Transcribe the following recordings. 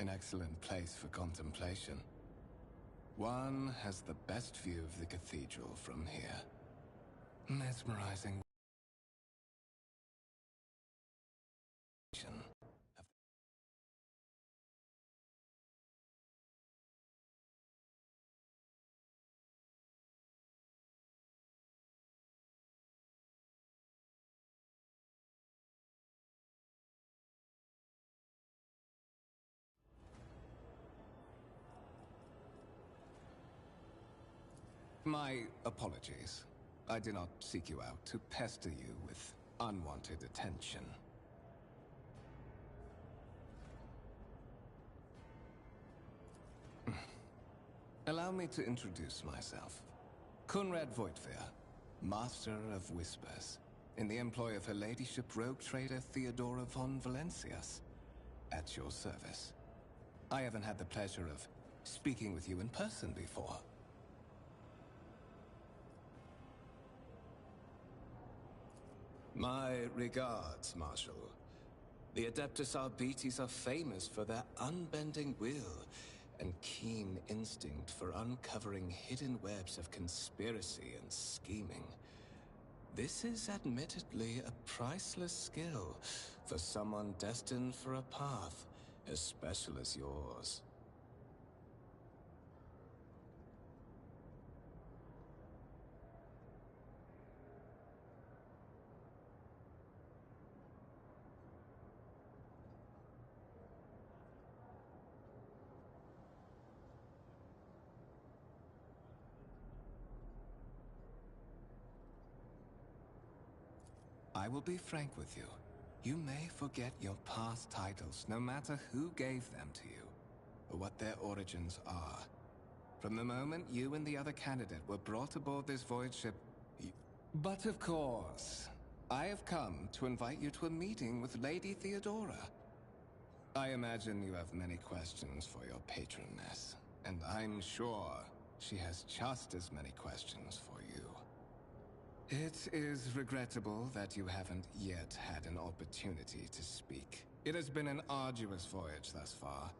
an excellent place for contemplation. One has the best view of the cathedral from here. Mesmerizing. My apologies. I did not seek you out to pester you with unwanted attention. Allow me to introduce myself. Conrad Voigtveer, Master of Whispers, in the employ of Her Ladyship Rogue Trader Theodora von Valencias. At your service. I haven't had the pleasure of speaking with you in person before. My regards, Marshal. The Adeptus Arbites are famous for their unbending will and keen instinct for uncovering hidden webs of conspiracy and scheming. This is admittedly a priceless skill for someone destined for a path as special as yours. I will be frank with you. You may forget your past titles, no matter who gave them to you, or what their origins are. From the moment you and the other candidate were brought aboard this void ship, But of course, I have come to invite you to a meeting with Lady Theodora. I imagine you have many questions for your patroness, and I'm sure she has just as many questions for you. It is regrettable that you haven't yet had an opportunity to speak. It has been an arduous voyage thus far.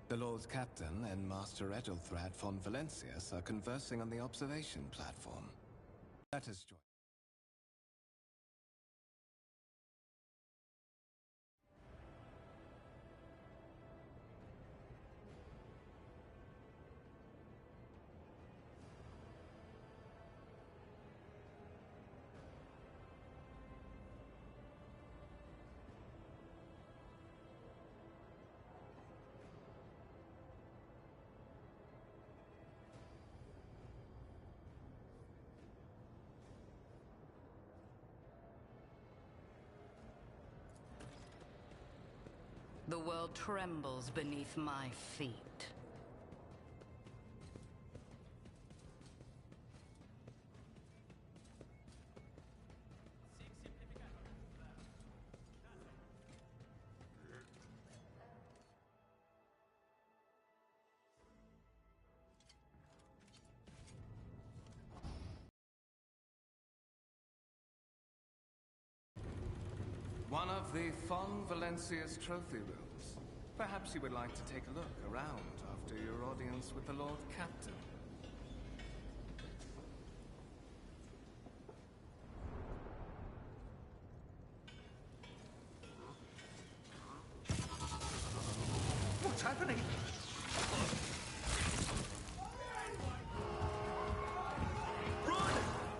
The Lord Captain and Master Ethelthrad von Valencias are conversing on the observation platform. Let us join. The world trembles beneath my feet. One of the Von Valencia's trophy rooms. Perhaps you would like to take a look around after your audience with the Lord Captain. What's happening? Run!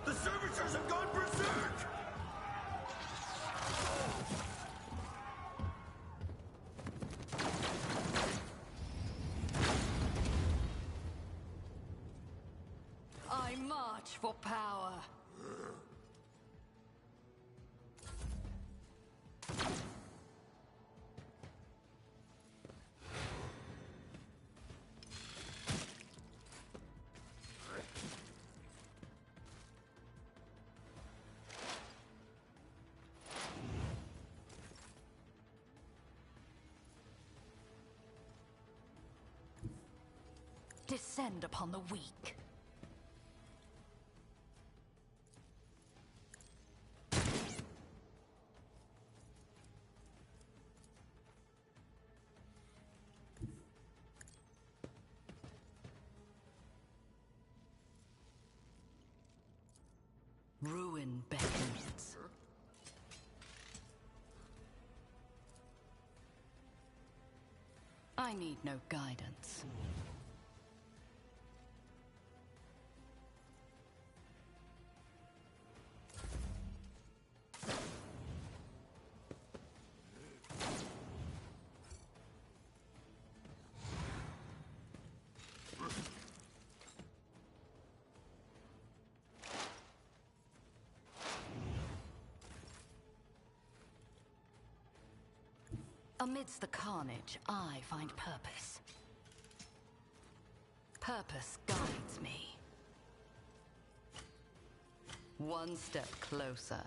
The servers much for power. Descend upon the weak. Ruin beckons. I need no guidance. Amidst the carnage, I find purpose. Purpose guides me. One step closer.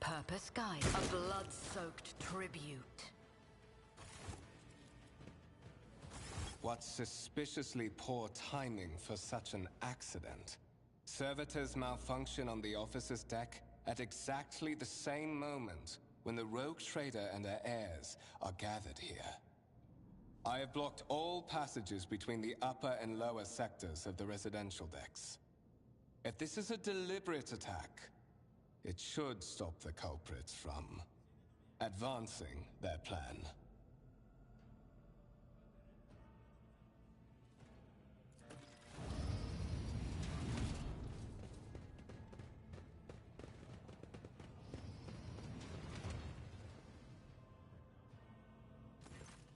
Purpose guides. A blood-soaked tribute. What suspiciously poor timing for such an accident. Servitors malfunction on the officer's deck at exactly the same moment when the rogue trader and her heirs are gathered here. I have blocked all passages between the upper and lower sectors of the residential decks. If this is a deliberate attack, it should stop the culprits from advancing their plan.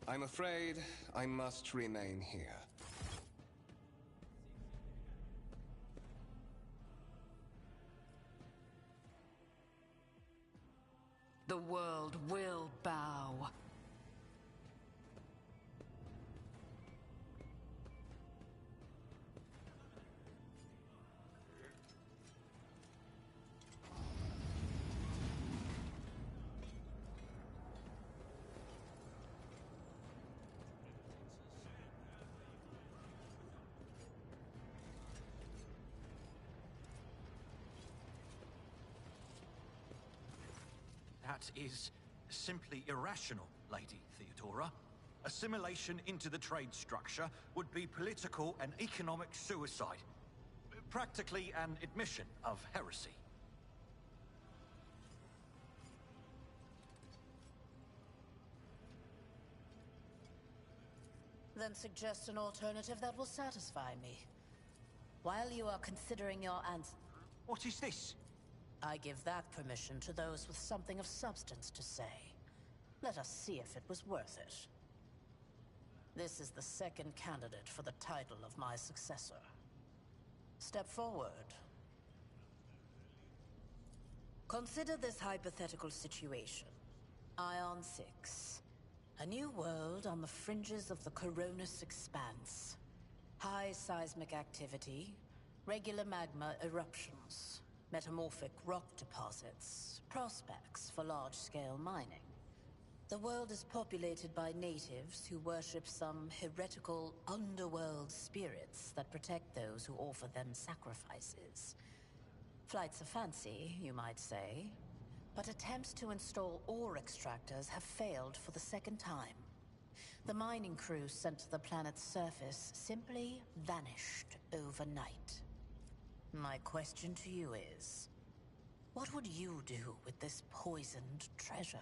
I'm afraid I must remain here. The world will bow. That is simply irrational, Lady Theodora. Assimilation into the trade structure would be political and economic suicide. Practically an admission of heresy. Then suggest an alternative that will satisfy me. While you are considering your answer, What is this? I give that permission to those with something of substance to say. Let us see if it was worth it. This is the second candidate for the title of my successor. Step forward. Consider this hypothetical situation. Ion 6. A new world on the fringes of the Coronis Expanse. High seismic activity, regular magma eruptions, metamorphic rock deposits, prospects for large-scale mining. The world is populated by natives who worship some heretical underworld spirits that protect those who offer them sacrifices. Flights of fancy, you might say, but attempts to install ore extractors have failed for the second time. The mining crews sent to the planet's surface simply vanished overnight. My question to you is, what would you do with this poisoned treasure?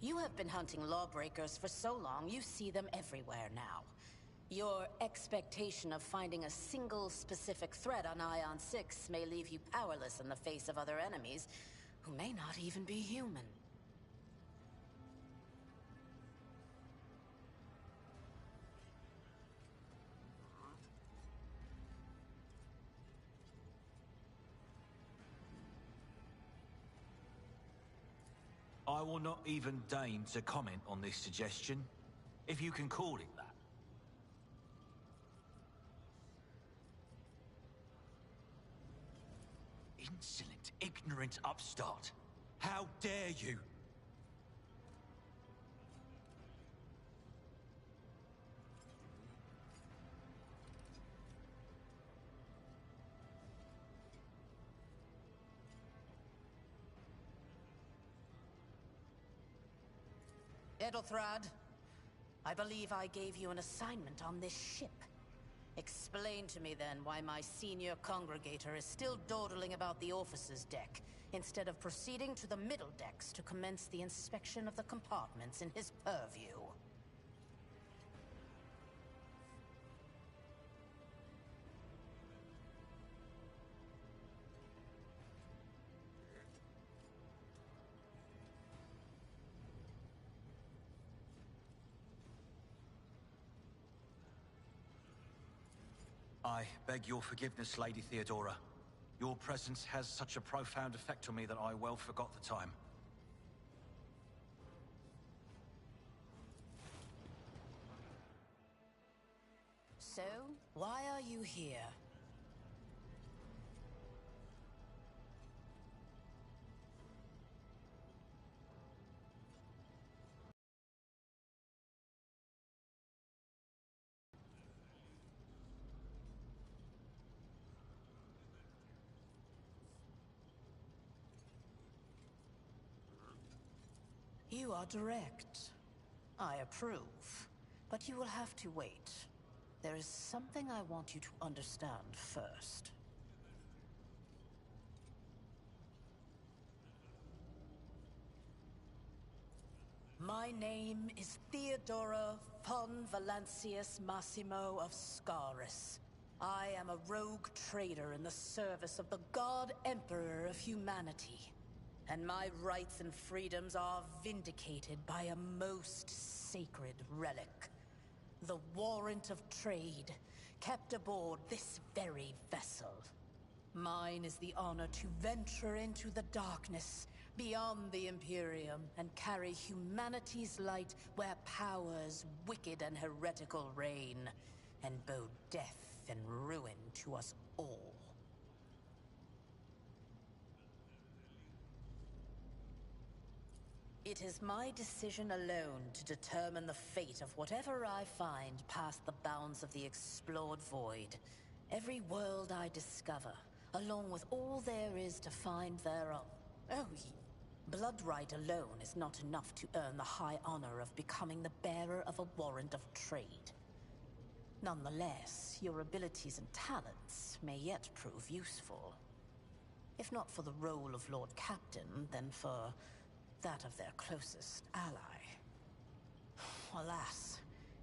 You have been hunting lawbreakers for so long, you see them everywhere now. Your expectation of finding a single specific threat on Ion 6 may leave you powerless in the face of other enemies who may not even be human. I will not even deign to comment on this suggestion, if you can call it that. Insolent, ignorant upstart. How dare you? Edelthrad, I believe I gave you an assignment on this ship. Explain to me then why my senior congregator is still dawdling about the officer's deck, instead of proceeding to the middle decks to commence the inspection of the compartments in his purview. I beg your forgiveness, Lady Theodora. Your presence has such a profound effect on me that I well forgot the time. So, why are you here? You are direct. I approve. But you will have to wait. There is something I want you to understand first. My name is Theodora von Valancius Massimo of Scaris. I am a rogue trader in the service of the God Emperor of humanity. And my rights and freedoms are vindicated by a most sacred relic. The warrant of trade, kept aboard this very vessel. Mine is the honor to venture into the darkness, beyond the Imperium, and carry humanity's light where powers wicked and heretical reign, and bow death and ruin to us all. It is my decision alone to determine the fate of whatever I find past the bounds of the explored void. Every world I discover, along with all there is to find thereof. Oh, bloodright alone is not enough to earn the high honor of becoming the bearer of a warrant of trade. Nonetheless, your abilities and talents may yet prove useful. If not for the role of Lord Captain, then for that of their closest ally. Alas,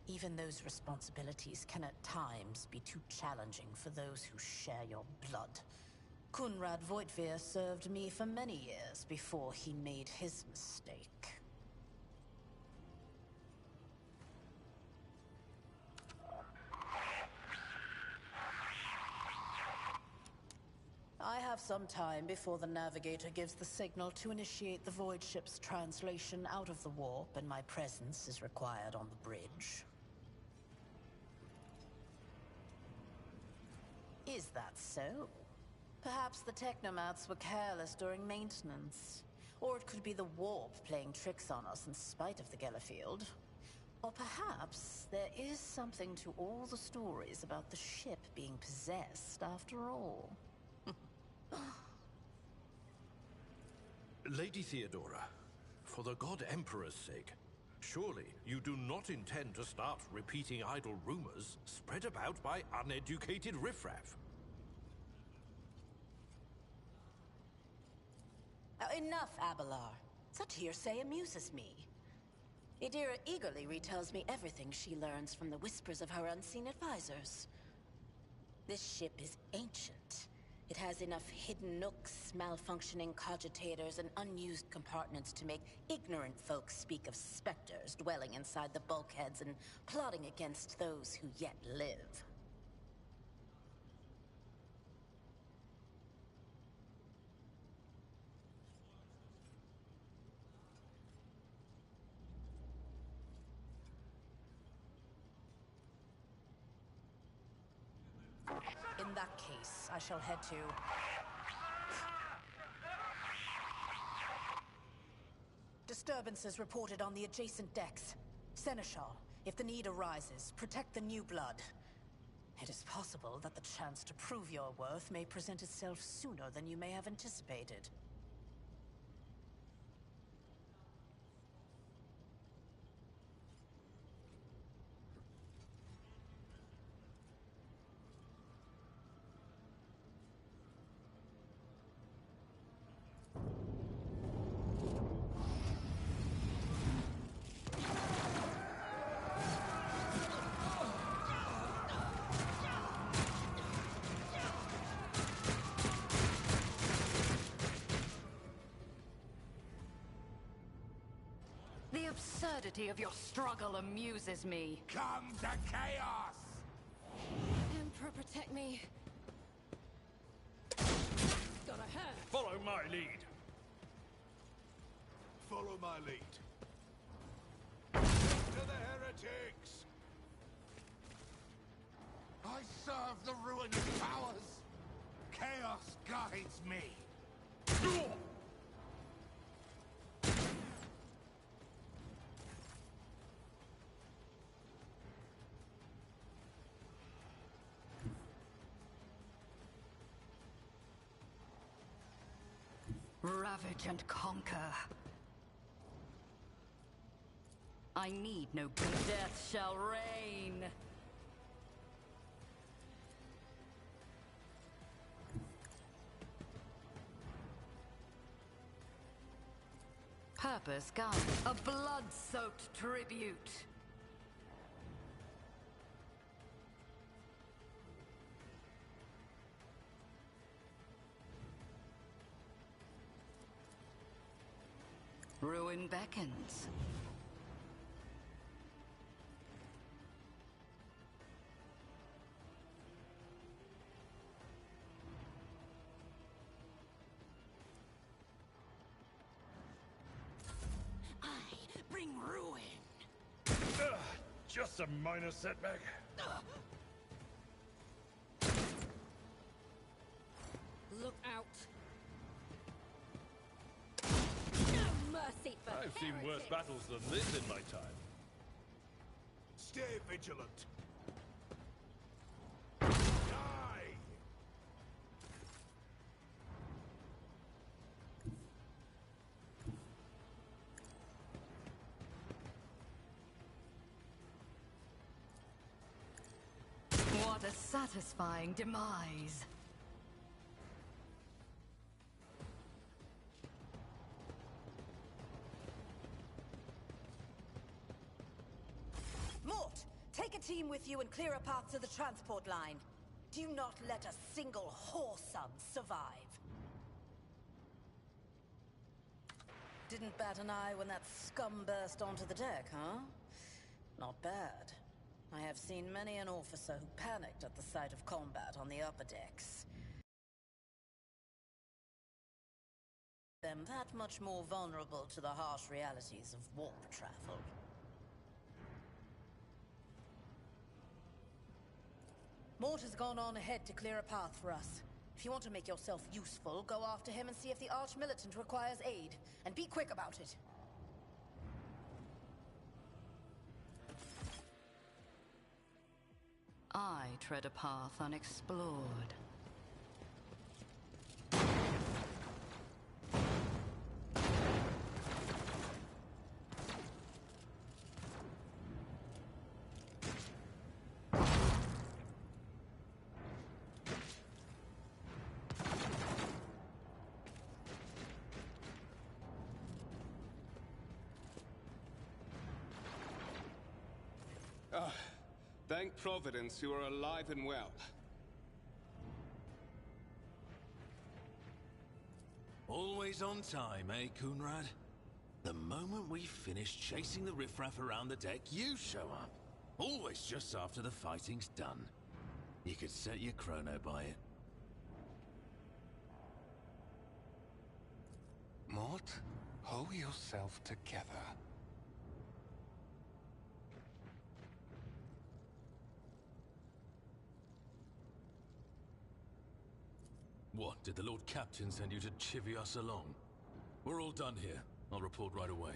even those responsibilities can at times be too challenging for those who share your blood. Kunrad Voitvir served me for many years before he made his mistake. I have some time before the Navigator gives the signal to initiate the Void ship's translation out of the warp, and my presence is required on the bridge. Is that so? Perhaps the Technomats were careless during maintenance. Or it could be the warp playing tricks on us in spite of the Gellerfield. Or perhaps there is something to all the stories about the ship being possessed after all. Lady Theodora, for the God Emperor's sake, surely you do not intend to start repeating idle rumors spread about by uneducated riffraff. Enough, Abelard. Such hearsay amuses me. Idira eagerly retells me everything she learns from the whispers of her unseen advisors. This ship is ancient. It has enough hidden nooks, malfunctioning cogitators, and unused compartments to make ignorant folks speak of specters dwelling inside the bulkheads and plotting against those who yet live. In that case, I shall head to... Disturbances reported on the adjacent decks. Seneschal, if the need arises, protect the new blood. It is possible that the chance to prove your worth may present itself sooner than you may have anticipated. The absurdity of your struggle amuses me. Come to chaos! Emperor, protect me. Gotta hurt. Follow my lead. Follow my lead. To the heretics! I serve the ruined powers! Chaos guides me! Ravage and conquer. I need no gun. Death shall reign. Purpose gone. A blood-soaked tribute. Ruin beckons. I bring ruin. Just a minor setback. Look out. No mercy for I've seen worse battles than this in my time. Stay vigilant. Die! What a satisfying demise. Mort, take a team with you and clear a path to the transport line. Do not let a single whoreson survive. Didn't bat an eye when that scum burst onto the deck, huh? Not bad. I have seen many an officer who panicked at the sight of combat on the upper decks. Them that much more vulnerable to the harsh realities of warp travel. Mort has gone on ahead to clear a path for us. If you want to make yourself useful, go after him and see if the Arch-Militant requires aid. And be quick about it. I tread a path unexplored. Thank Providence you are alive and well. Always on time, eh, Coonrad? The moment we finish chasing the riffraff around the deck, you show up. Always just after the fighting's done. You could set your chrono by it. Mort, hold yourself together. What, did the Lord Captain send you to chivvy us along? We're all done here. I'll report right away.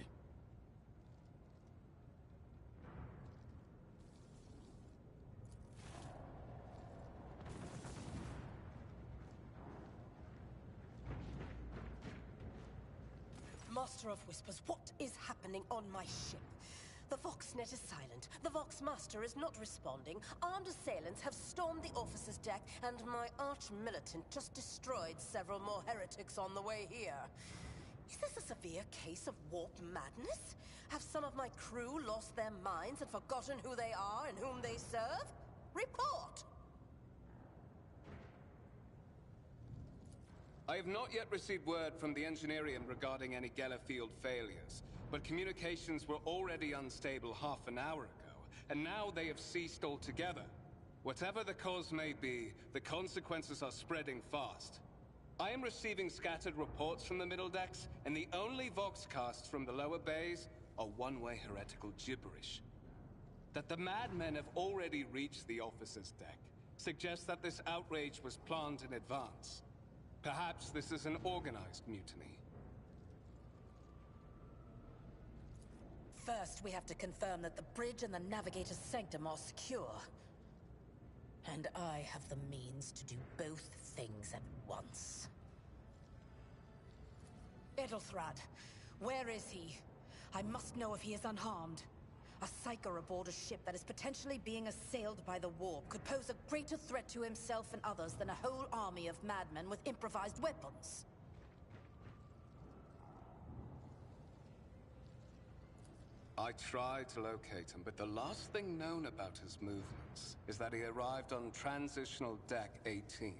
Master of Whispers, what is happening on my ship? The Voxnet is silent. The Voxmaster is not responding. Armed assailants have stormed the officer's deck, and my arch-militant just destroyed several more heretics on the way here. Is this a severe case of warp madness? Have some of my crew lost their minds and forgotten who they are and whom they serve? Report! I have not yet received word from the Engineerium regarding any Gellerfield failures, but communications were already unstable half an hour ago, and now they have ceased altogether. Whatever the cause may be, the consequences are spreading fast. I am receiving scattered reports from the middle decks, and the only Voxcasts from the lower bays are one-way heretical gibberish. That the madmen have already reached the officer's deck suggests that this outrage was planned in advance. Perhaps this is an organized mutiny. First, we have to confirm that the bridge and the Navigator's Sanctum are secure. And I have the means to do both things at once. Edelthrad, where is he? I must know if he is unharmed. A Psyker aboard a ship that is potentially being assailed by the warp could pose a greater threat to himself and others than a whole army of madmen with improvised weapons. I tried to locate him, but the last thing known about his movements is that he arrived on Transitional Deck 18.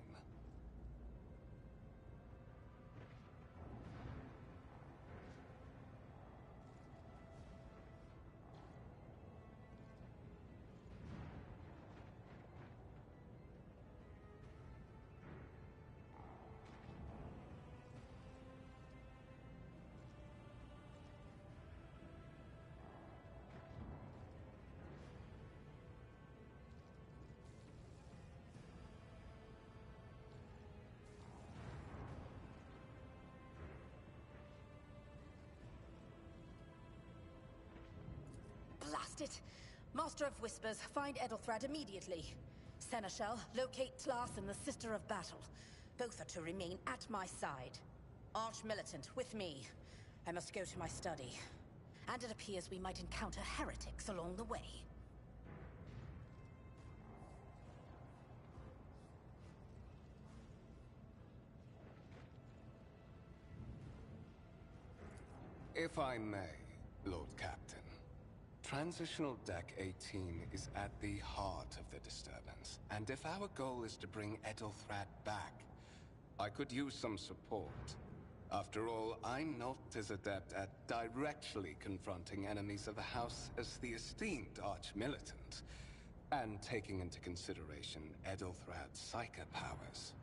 Blast it! Master of Whispers, find Edelthrad immediately. Seneschal, locate Tlas and the Sister of Battle. Both are to remain at my side. Arch-militant, with me. I must go to my study. And it appears we might encounter heretics along the way. If I may, Lord Captain. Transitional Deck 18 is at the heart of the disturbance, and if our goal is to bring Edelthrad back, I could use some support. After all, I'm not as adept at directly confronting enemies of the House as the esteemed Arch-Militant, and taking into consideration Edelthrad's Psyker powers.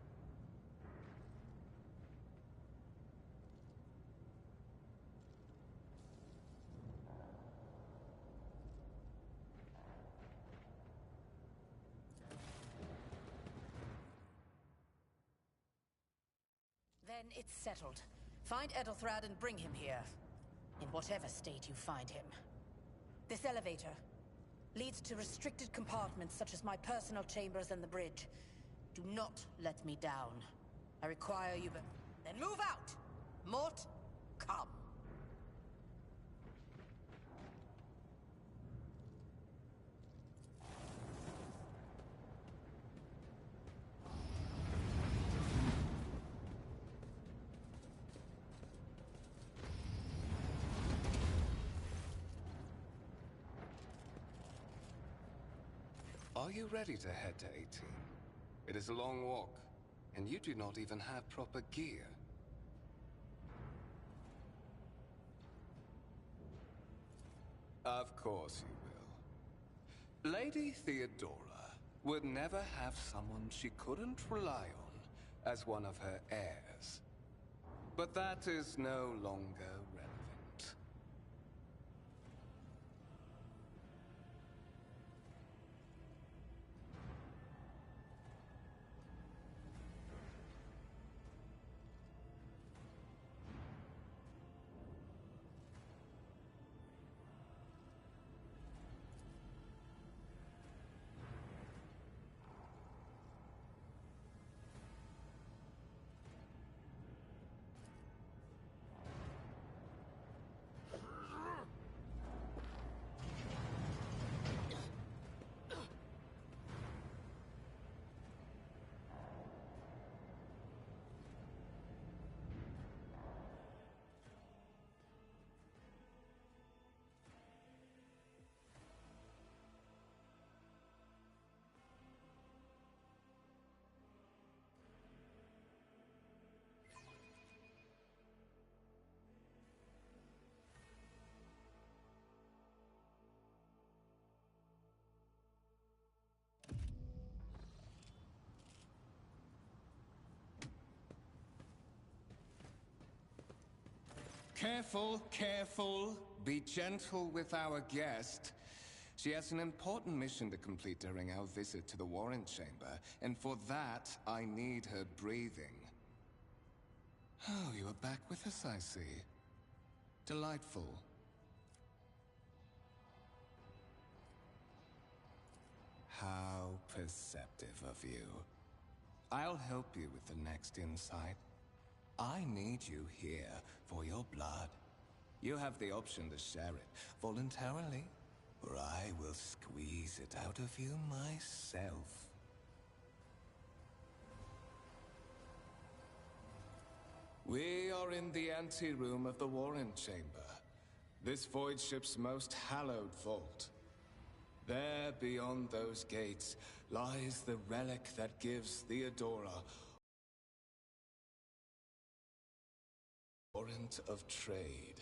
Then it's settled. Find Edelthrad and bring him here. In whatever state you find him. This elevator leads to restricted compartments such as my personal chambers and the bridge. Do not let me down. I require you, but then move out! Mort, come. Are you ready to head to 18? It is a long walk, and you do not even have proper gear. Of course you will. Lady Theodora would never have someone she couldn't rely on as one of her heirs. But that is no longer relevant. Careful, careful. Be gentle with our guest. She has an important mission to complete during our visit to the Warren Chamber, and for that, I need her breathing. Oh, you are back with us, I see. Delightful. How perceptive of you. I'll help you with the next insight. I need you here for your blood. You have the option to share it voluntarily, or I will squeeze it out of you myself. We are in the anteroom of the Warren Chamber, this void ship's most hallowed vault. There, beyond those gates, lies the relic that gives Theodora warrant of trade.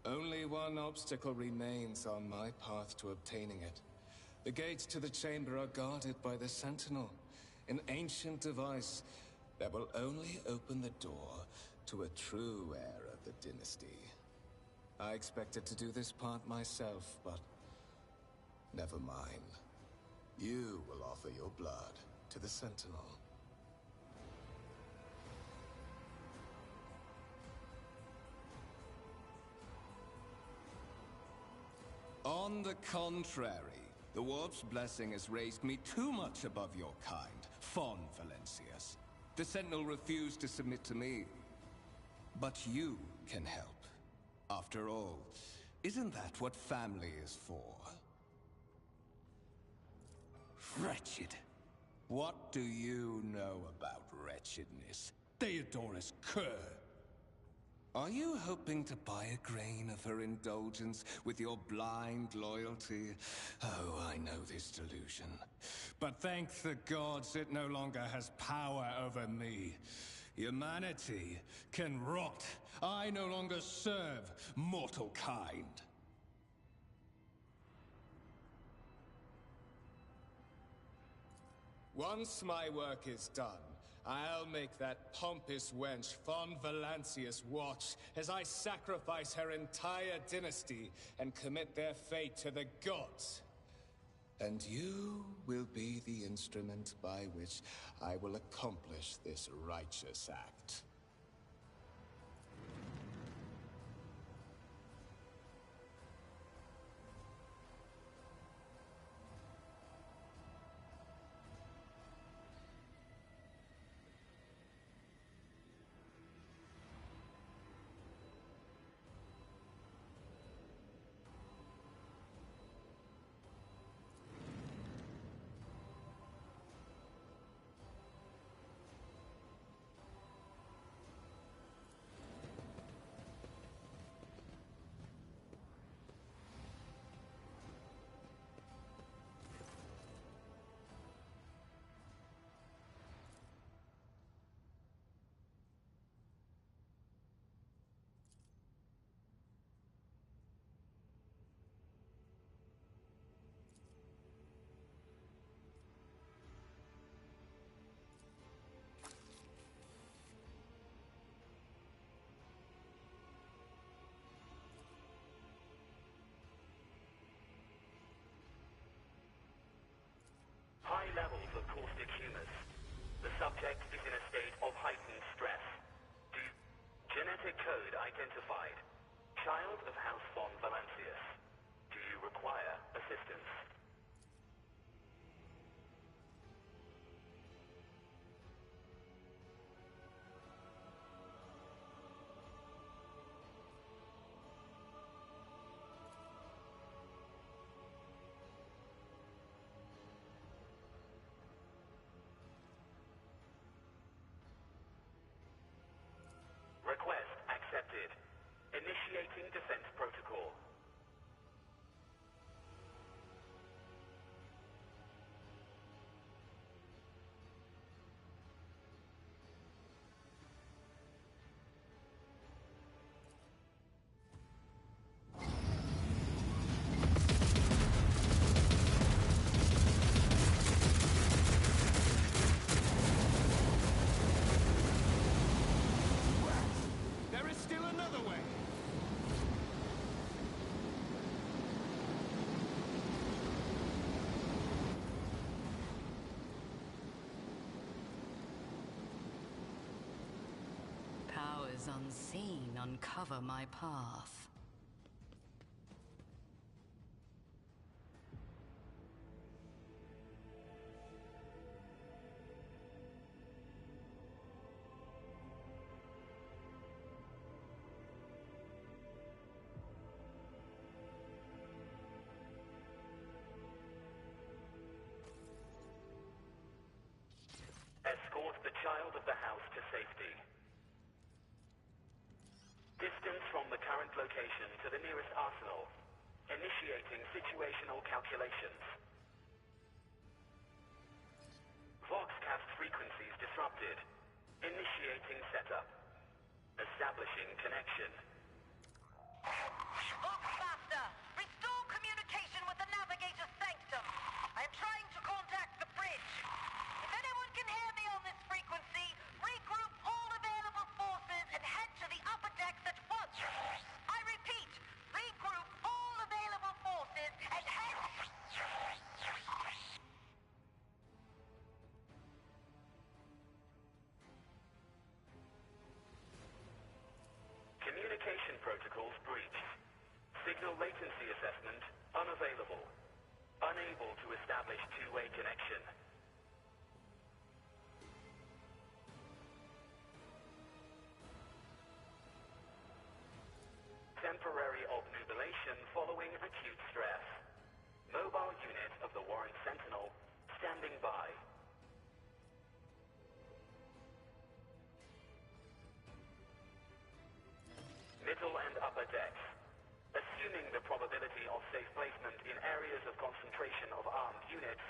Only one obstacle remains on my path to obtaining it. The gates to the chamber are guarded by the Sentinel, an ancient device that will only open the door to a true heir of the dynasty. I expected to do this part myself, but never mind. You will offer your blood to the Sentinel. On the contrary, the Warp's blessing has raised me too much above your kind, Fon Valencius. The Sentinel refused to submit to me. But you can help. After all, isn't that what family is for? Wretched. What do you know about wretchedness? Theodora's cur. Are you hoping to buy a grain of her indulgence with your blind loyalty? Oh, I know this delusion. But thank the gods it no longer has power over me. Humanity can rot. I no longer serve mortal kind. Once my work is done, I'll make that pompous wench Fon Valencius watch as I sacrifice her entire dynasty and commit their fate to the gods. And you will be the instrument by which I will accomplish this righteous act. identified. Child of House von Valancius. Do you require assistance? Request accepted. Initiating defense protocol. There is still another way! Powers unseen uncover my path. Escort the child of the house to safety. Distance from the current location to the nearest arsenal. Initiating situational calculations. Voxcast frequencies disrupted. Initiating setup. Establishing connection. Voxmaster, restore communication with the Navigator's Sanctum. I am trying to contact the bridge. If anyone can hear me on this frequency, regroup all available forces and head to the upper decks at once. I repeat, regroup all available forces and head... Communication protocols breached. Signal latency assessment unavailable. Unable to establish two-way connection. Temporary obnubilation following acute stress. Mobile unit of the Warren Sentinel standing by. Middle and upper decks. Assuming the probability of safe placement in areas of concentration of armed units.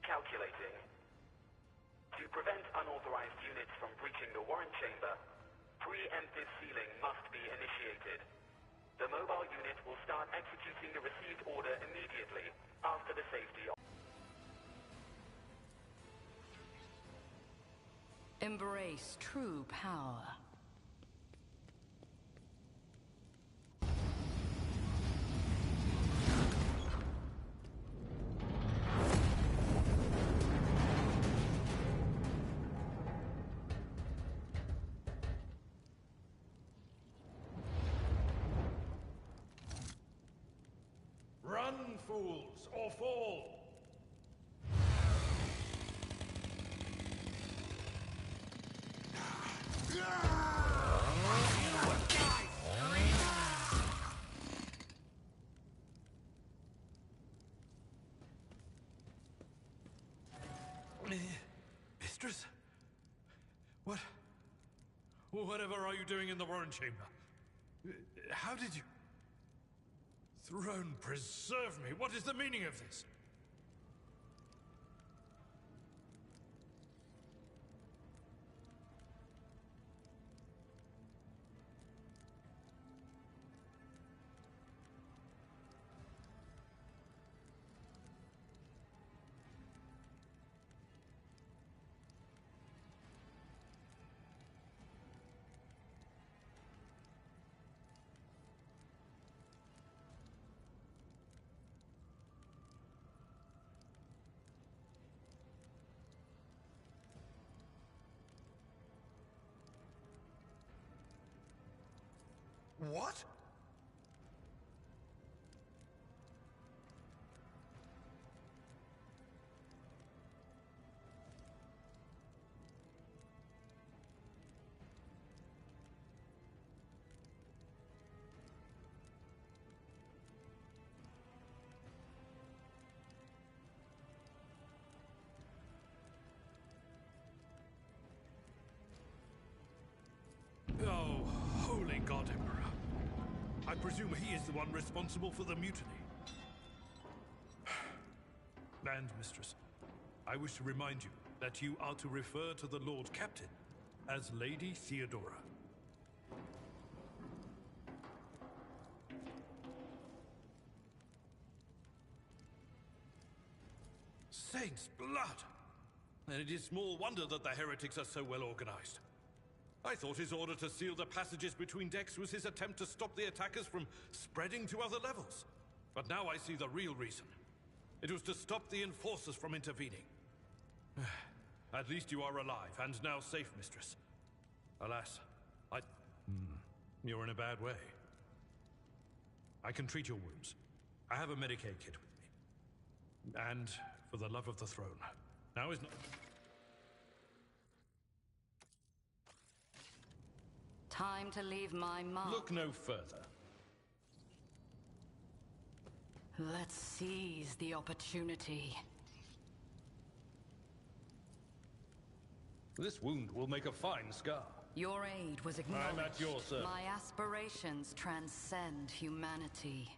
Calculating. To prevent unauthorized units from breaching the Warren Chamber, preemptive sealing must be initiated. The mobile unit will start executing the received order immediately after the safety of... Embrace true power. Run, fools, or fall! Mistress? What? Whatever are you doing in the Warren Chamber? How did you... Throne preserve me! What is the meaning of this? What? Oh, holy God, Emperor. I presume he is the one responsible for the mutiny. And, Mistress, I wish to remind you that you are to refer to the Lord Captain as Lady Theodora. Saints' blood! And it is small wonder that the heretics are so well organized. I thought his order to seal the passages between decks was his attempt to stop the attackers from spreading to other levels. But now I see the real reason. It was to stop the enforcers from intervening. At least you are alive, and now safe, Mistress. Alas, you're in a bad way. I can treat your wounds. I have a Medicaid kit with me. And, for the love of the throne, now is not... Time to leave my mark. Look no further. Let's seize the opportunity. This wound will make a fine scar. Your aid was acknowledged. I'm at your service. My aspirations transcend humanity.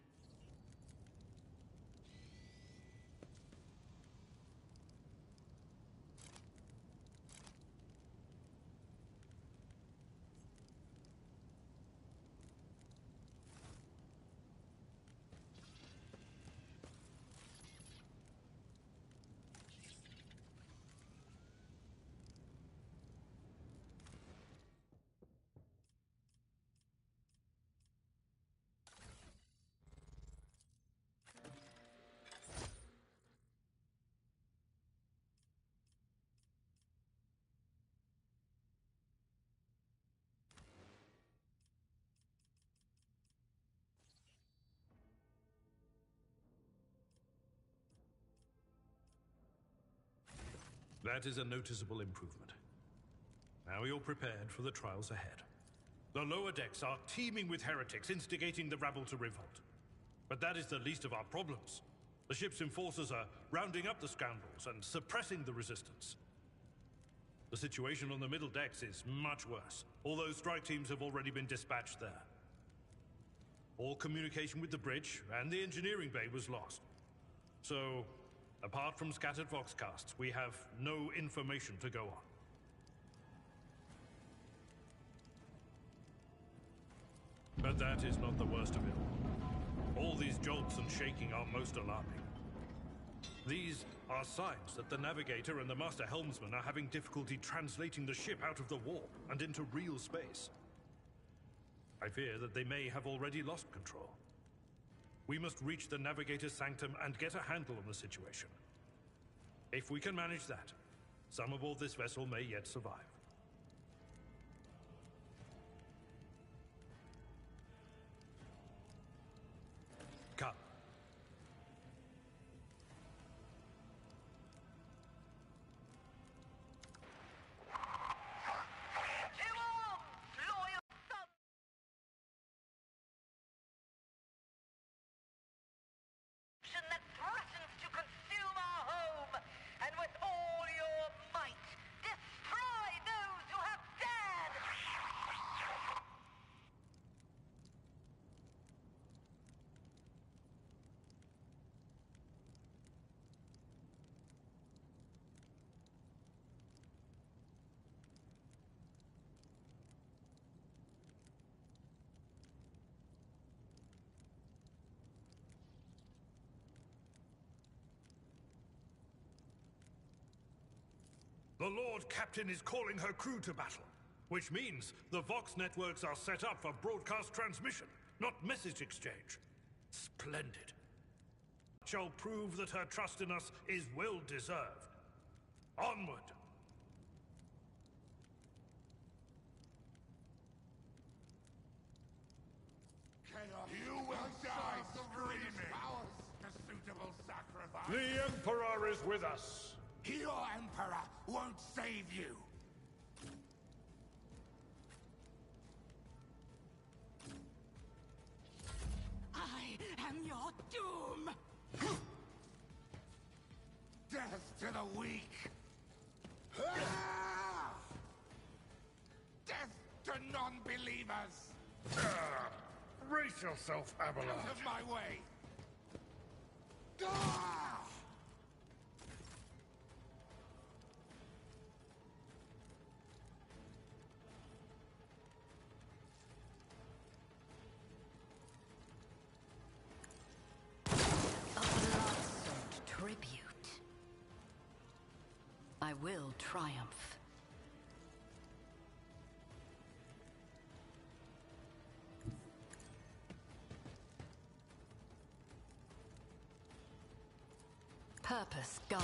That is a noticeable improvement. Now you're prepared for the trials ahead. The lower decks are teeming with heretics instigating the rabble to revolt. But that is the least of our problems. The ship's enforcers are rounding up the scoundrels and suppressing the resistance. The situation on the middle decks is much worse, although strike teams have already been dispatched there. All communication with the bridge and the engineering bay was lost. So, apart from scattered voxcasts, we have no information to go on. But that is not the worst of it all. All these jolts and shaking are most alarming. These are signs that the navigator and the master helmsman are having difficulty translating the ship out of the warp and into real space. I fear that they may have already lost control. We must reach the navigator's sanctum and get a handle on the situation. If we can manage that, some aboard this vessel may yet survive. Come. That threatens to consume our home, and with all your might, destroy those who have dared! The Lord Captain is calling her crew to battle, which means the Vox networks are set up for broadcast transmission, not message exchange. Splendid. Shall prove that her trust in us is well deserved. Onward! Emperor is with us! Your Emperor won't save you! I am your doom! Death to the weak! Ah! Death to non-believers! Brace yourself, Abelard. Out of my way! Ah! A blood-soaked tribute. I will triumph. Purpose gone.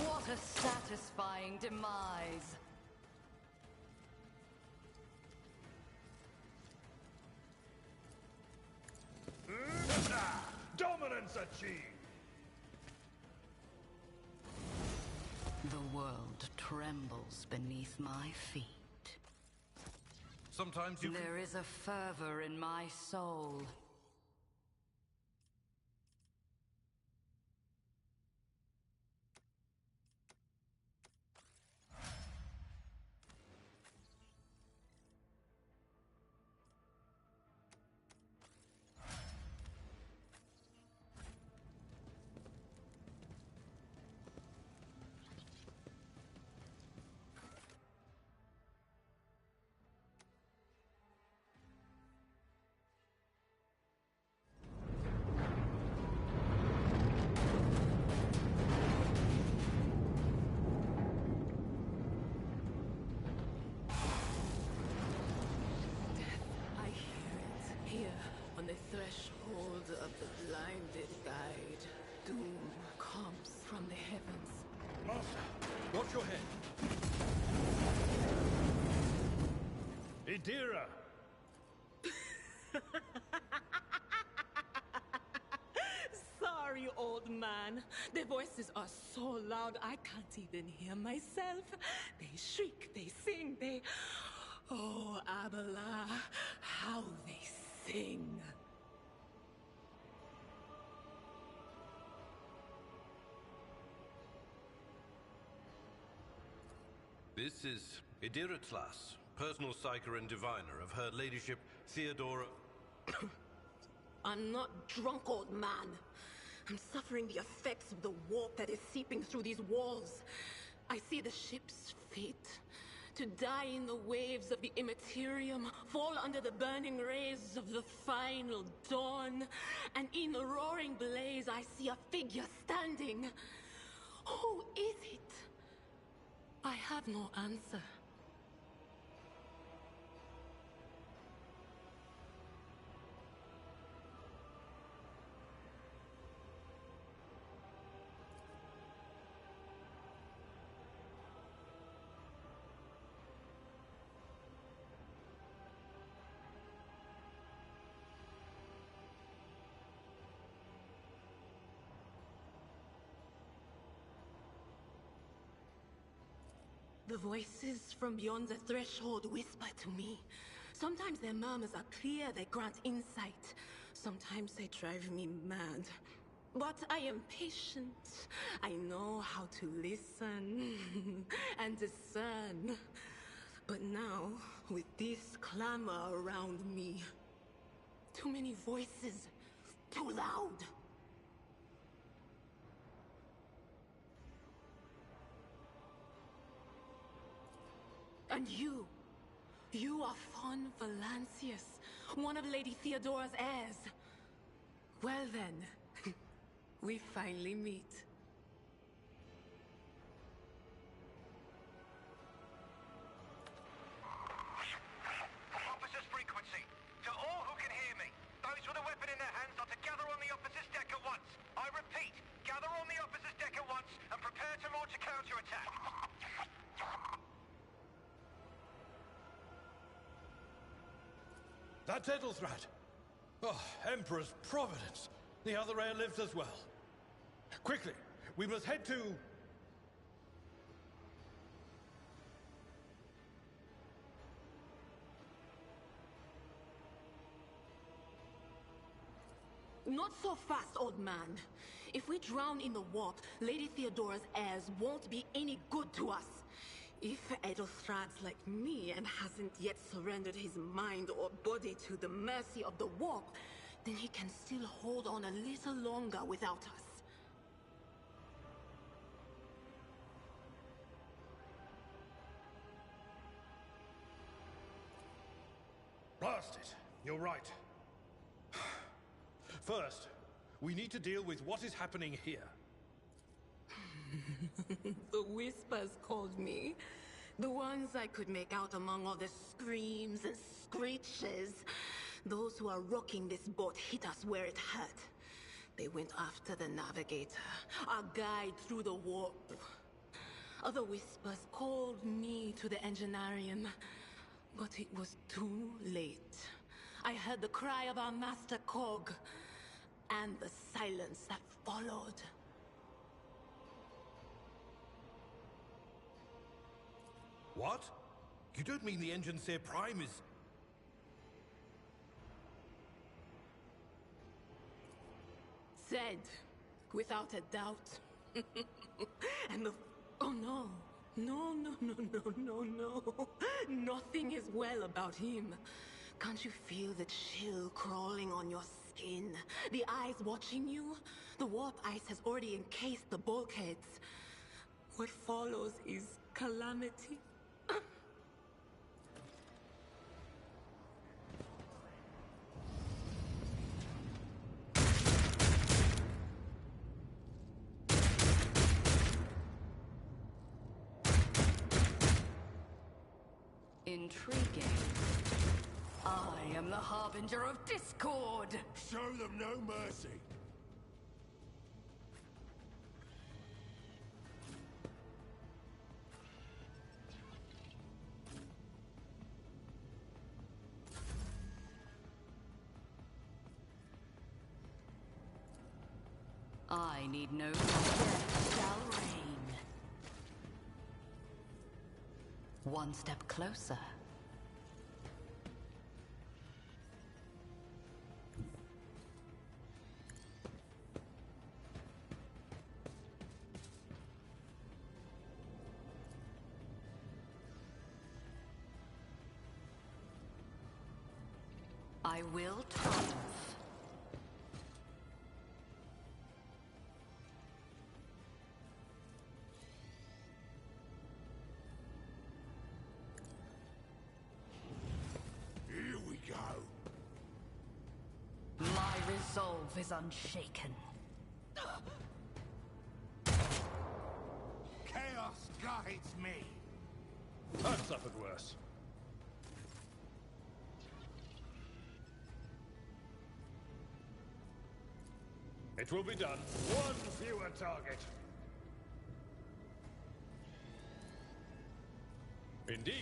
What a satisfying demise. Dominance achieved! The world trembles beneath my feet. Sometimes you There is a fervor in my soul. I hear it here on the threshold of the blinded guide. Doom comes from the heavens. Master, watch your head. Idira! Sorry, old man. The voices are so loud I can't even hear myself. They shriek, they sing, they... Oh, Abela, how they sing. This is Idira Tlas, personal psyker and diviner of Her Ladyship Theodora... I'm not drunk, old man. I'm suffering the effects of the warp that is seeping through these walls. I see the ship's fate. To die in the waves of the Immaterium, fall under the burning rays of the final dawn. And in the roaring blaze, I see a figure standing. Who is it? I have no answer. The voices from beyond the threshold whisper to me. Sometimes their murmurs are clear, they grant insight. Sometimes they drive me mad. But I am patient. I know how to listen and discern. But now, with this clamor around me, too many voices, too loud. And you are Fawn Valancius, one of Lady Theodora's heirs. Well then, we finally meet. Officers frequency. To all who can hear me, those with a weapon in their hands are to gather on the officers' deck at once. I repeat, gather on the officers' deck at once and prepare to launch a counterattack. That's Ethelthrat! Oh, Emperor's Providence! The other heir lives as well. Quickly, We must head to... Not so fast, old man. If we drown in the warp, Lady Theodora's heirs won't be any good to us. If Edelstrad's like me and hasn't yet surrendered his mind or body to the mercy of the warp, then he can still hold on a little longer without us. Blast it! You're right. First, we need to deal with what is happening here. The whispers called me. The ones I could make out among all the screams and screeches. Those who are rocking this boat hit us where it hurt. They went after the Navigator, our guide through the warp. Other whispers called me to the Engineerium, but it was too late. I heard the cry of our master Cog, and the silence that followed. What? You don't mean the Enginseer Prime is... Said, without a doubt. And the... Oh no. No, no, no, no, no, no. Nothing is well about him. Can't you feel the chill crawling on your skin? The eyes watching you? The warp ice has already encased the bulkheads. What follows is calamity. Intriguing. I am the harbinger of discord. Show them no mercy. I need no death shall reign. One step closer. I will triumph. Here we go. My resolve is unshaken. Chaos guides me. I've suffered worse. It will be done. One fewer target. Indeed.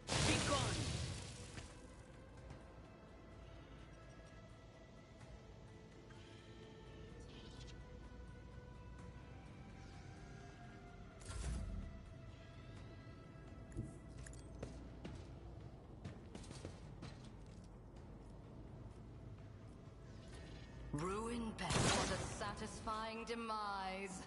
Be gone! Ruin Beck, what a satisfying demise.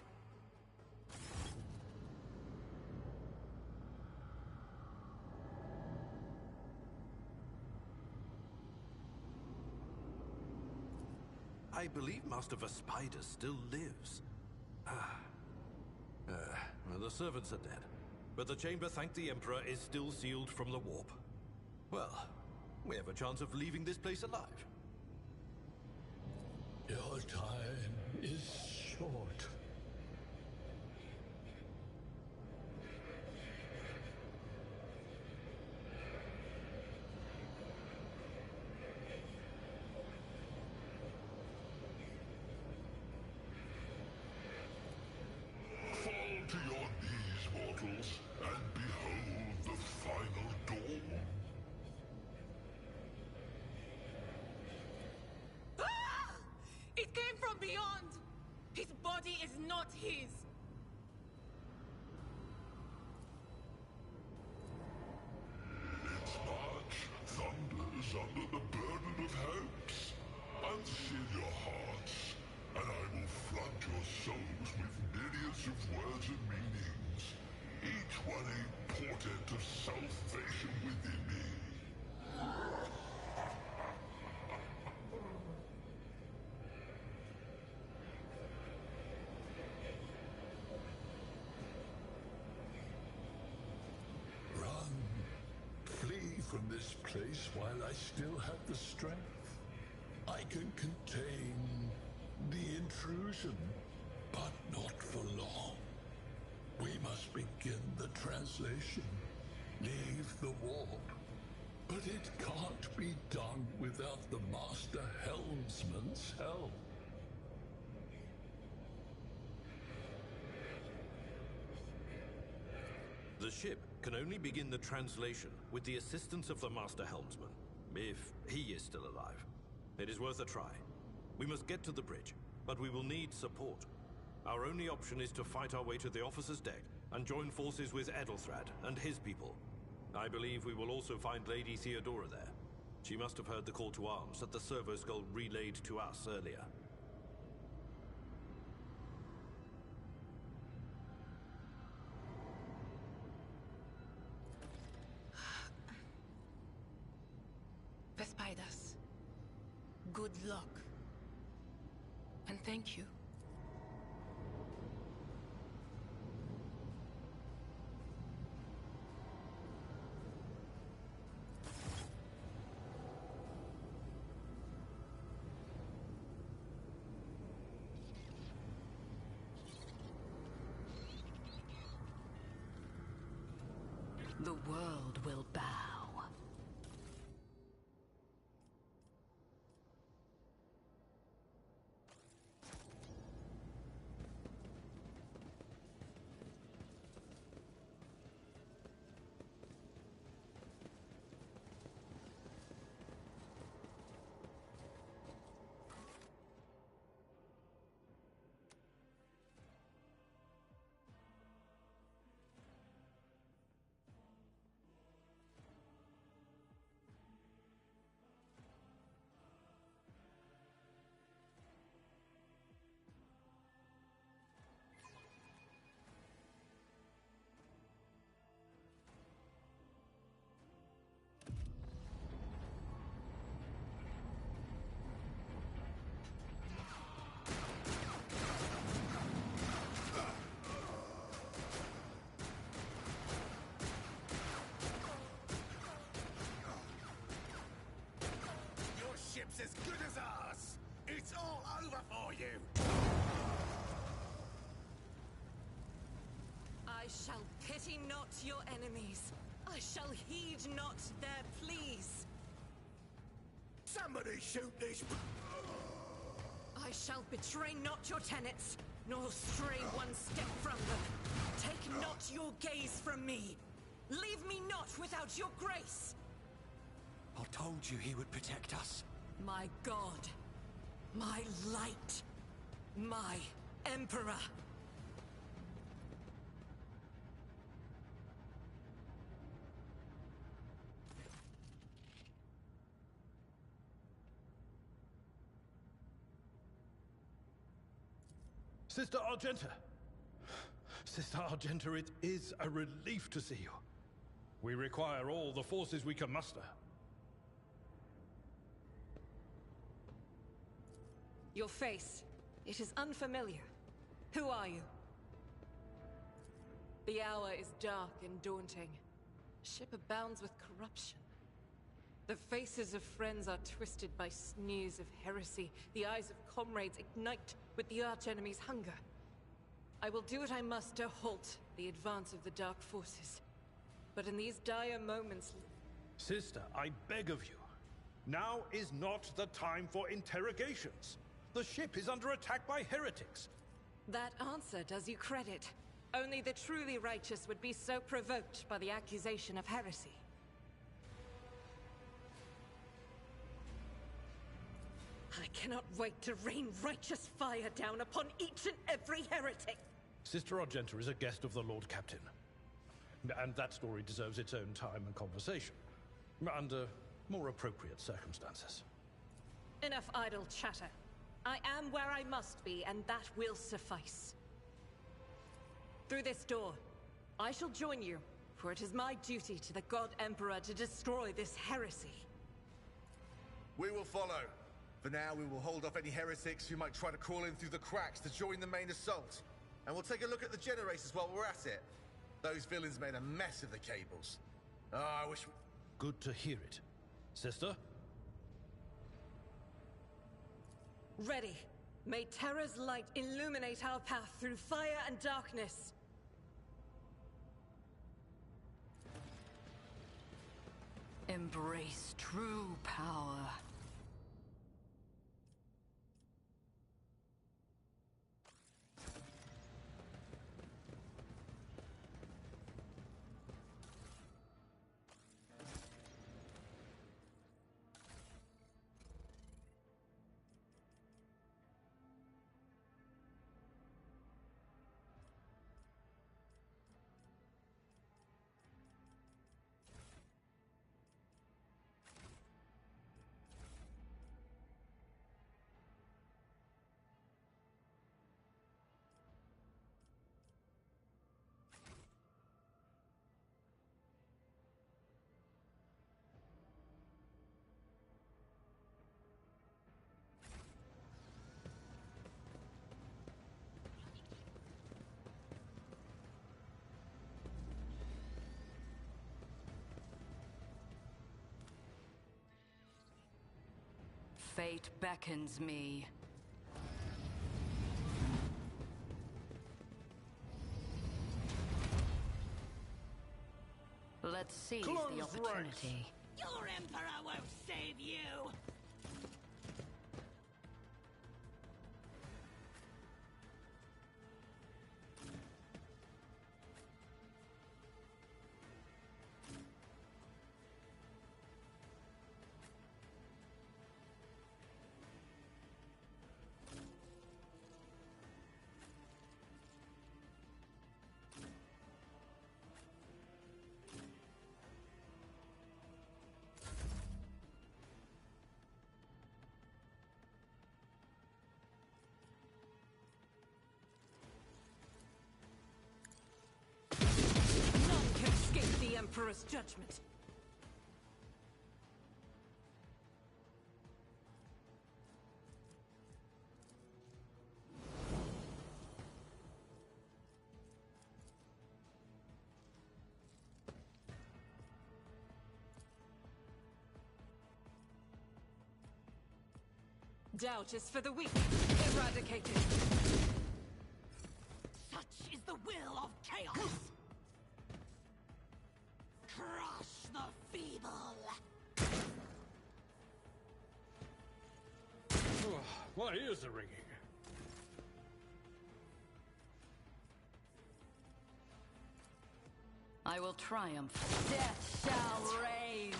I believe Master Vespider still lives. Well, the servants are dead. But the chamber, thank the Emperor, is still sealed from the warp. Well, we have a chance of leaving this place alive. Your time is short. Fall to your knees, mortals, and behold the final dawn. not his! Its march thunders under the burden of hopes. Unseal your hearts, and I will flood your souls with myriads of words and meanings, each one a portent of salvation within me. Run. Flee from this place while I still have the strength. I can contain the intrusion, but not for long. We must begin the translation. Leave the warp. But it can't be done without the Master Helmsman's help. The ship can only begin the translation with the assistance of the Master Helmsman, if he is still alive. It is worth a try. We must get to the bridge, but we will need support. Our only option is to fight our way to the officer's deck and join forces with Edelthrad and his people. I believe we will also find Lady Theodora there. She must have heard the call to arms that the Servo Skull relayed to us earlier. Vespaidas, good luck. And thank you. The world will bow. Ship's as good as ours! It's all over for you! I shall pity not your enemies. I shall heed not their pleas. Somebody shoot this... I shall betray not your tenets, nor stray one step from them. Take not your gaze from me. Leave me not without your grace. I told you he would protect us. My god, my light, my emperor. Sister Argenta! Sister Argenta, it is a relief to see you. We require all the forces we can muster. Your face, it is unfamiliar. Who are you? The hour is dark and daunting. Ship abounds with corruption. The faces of friends are twisted by sneers of heresy. The eyes of comrades ignite with the archenemy's hunger. I will do what I must to halt the advance of the Dark Forces. But in these dire moments... Sister, I beg of you. Now is not the time for interrogations. The ship is under attack by heretics. That answer does you credit. Only the truly righteous would be so provoked by the accusation of heresy. I cannot wait to rain righteous fire down upon each and every heretic! Sister Argenta is a guest of the Lord Captain. And that story deserves its own time and conversation. Under more appropriate circumstances. Enough idle chatter. I am where I must be, and that will suffice. Through this door, I shall join you, for it is my duty to the God Emperor to destroy this heresy. We will follow. For now, we will hold off any heretics who might try to crawl in through the cracks to join the main assault. And we'll take a look at the generators while we're at it. Those villains made a mess of the cables. I wish we... Good to hear it. Sister? Ready. May Terra's light illuminate our path through fire and darkness. Embrace true power. Fate beckons me. Let's seize the opportunity. Your Emperor won't save you! The Emperor's judgment. Doubt is for the weak. Eradicated. Such is the will of chaos! Crush the feeble! My ears are ringing. I will triumph. Death shall reign!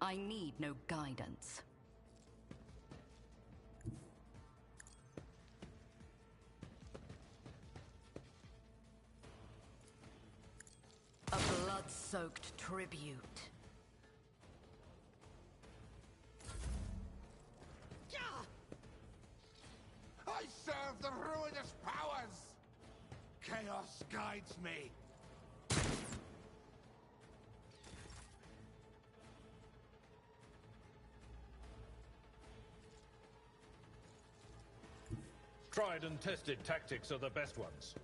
I need no guidance. A blood-soaked tribute. I serve the ruinous powers! Chaos guides me! Tried and tested tactics are the best ones.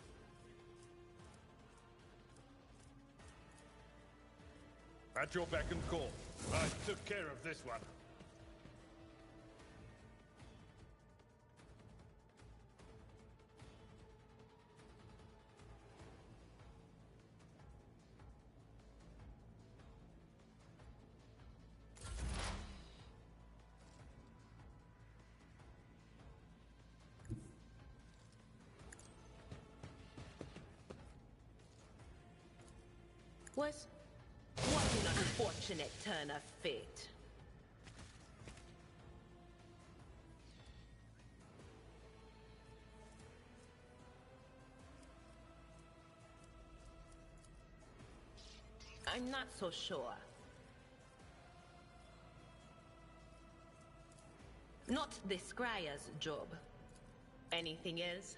At your beck and call. I took care of this one. What an unfortunate turn of fate. I'm not so sure. Not the Scryer's job. Anything else?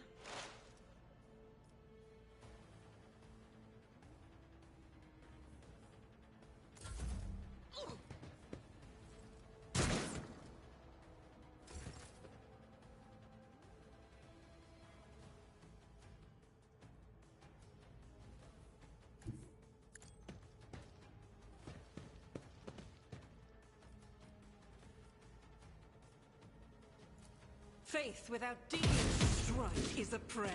Faith without deeds strife is a prayer.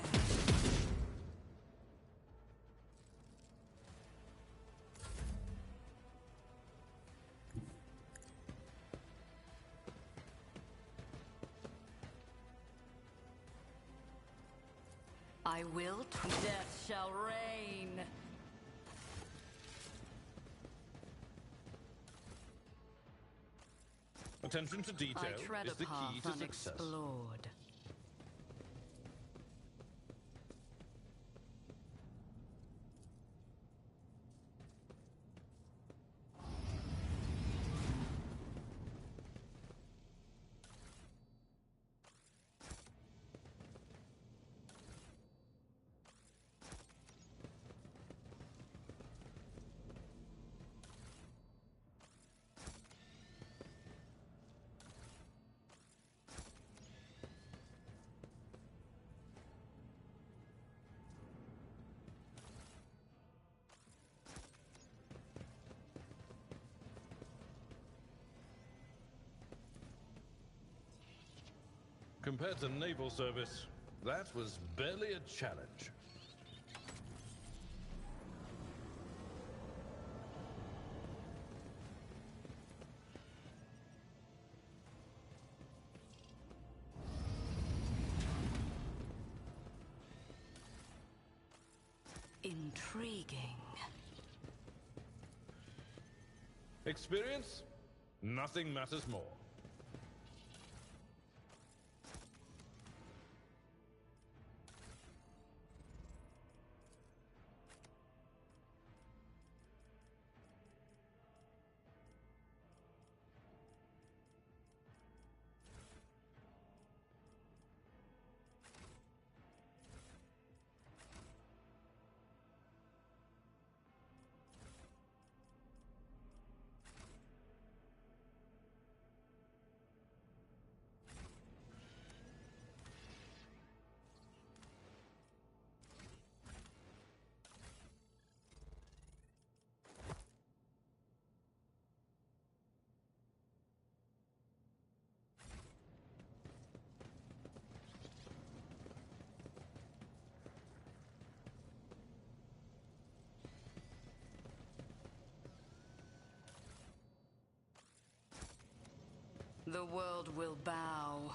I will. Death shall reign. Attention to detail I tread is a the key path to success. unexplored. Compared to naval service, that was barely a challenge. Intriguing. Experience? Nothing matters more. The world will bow.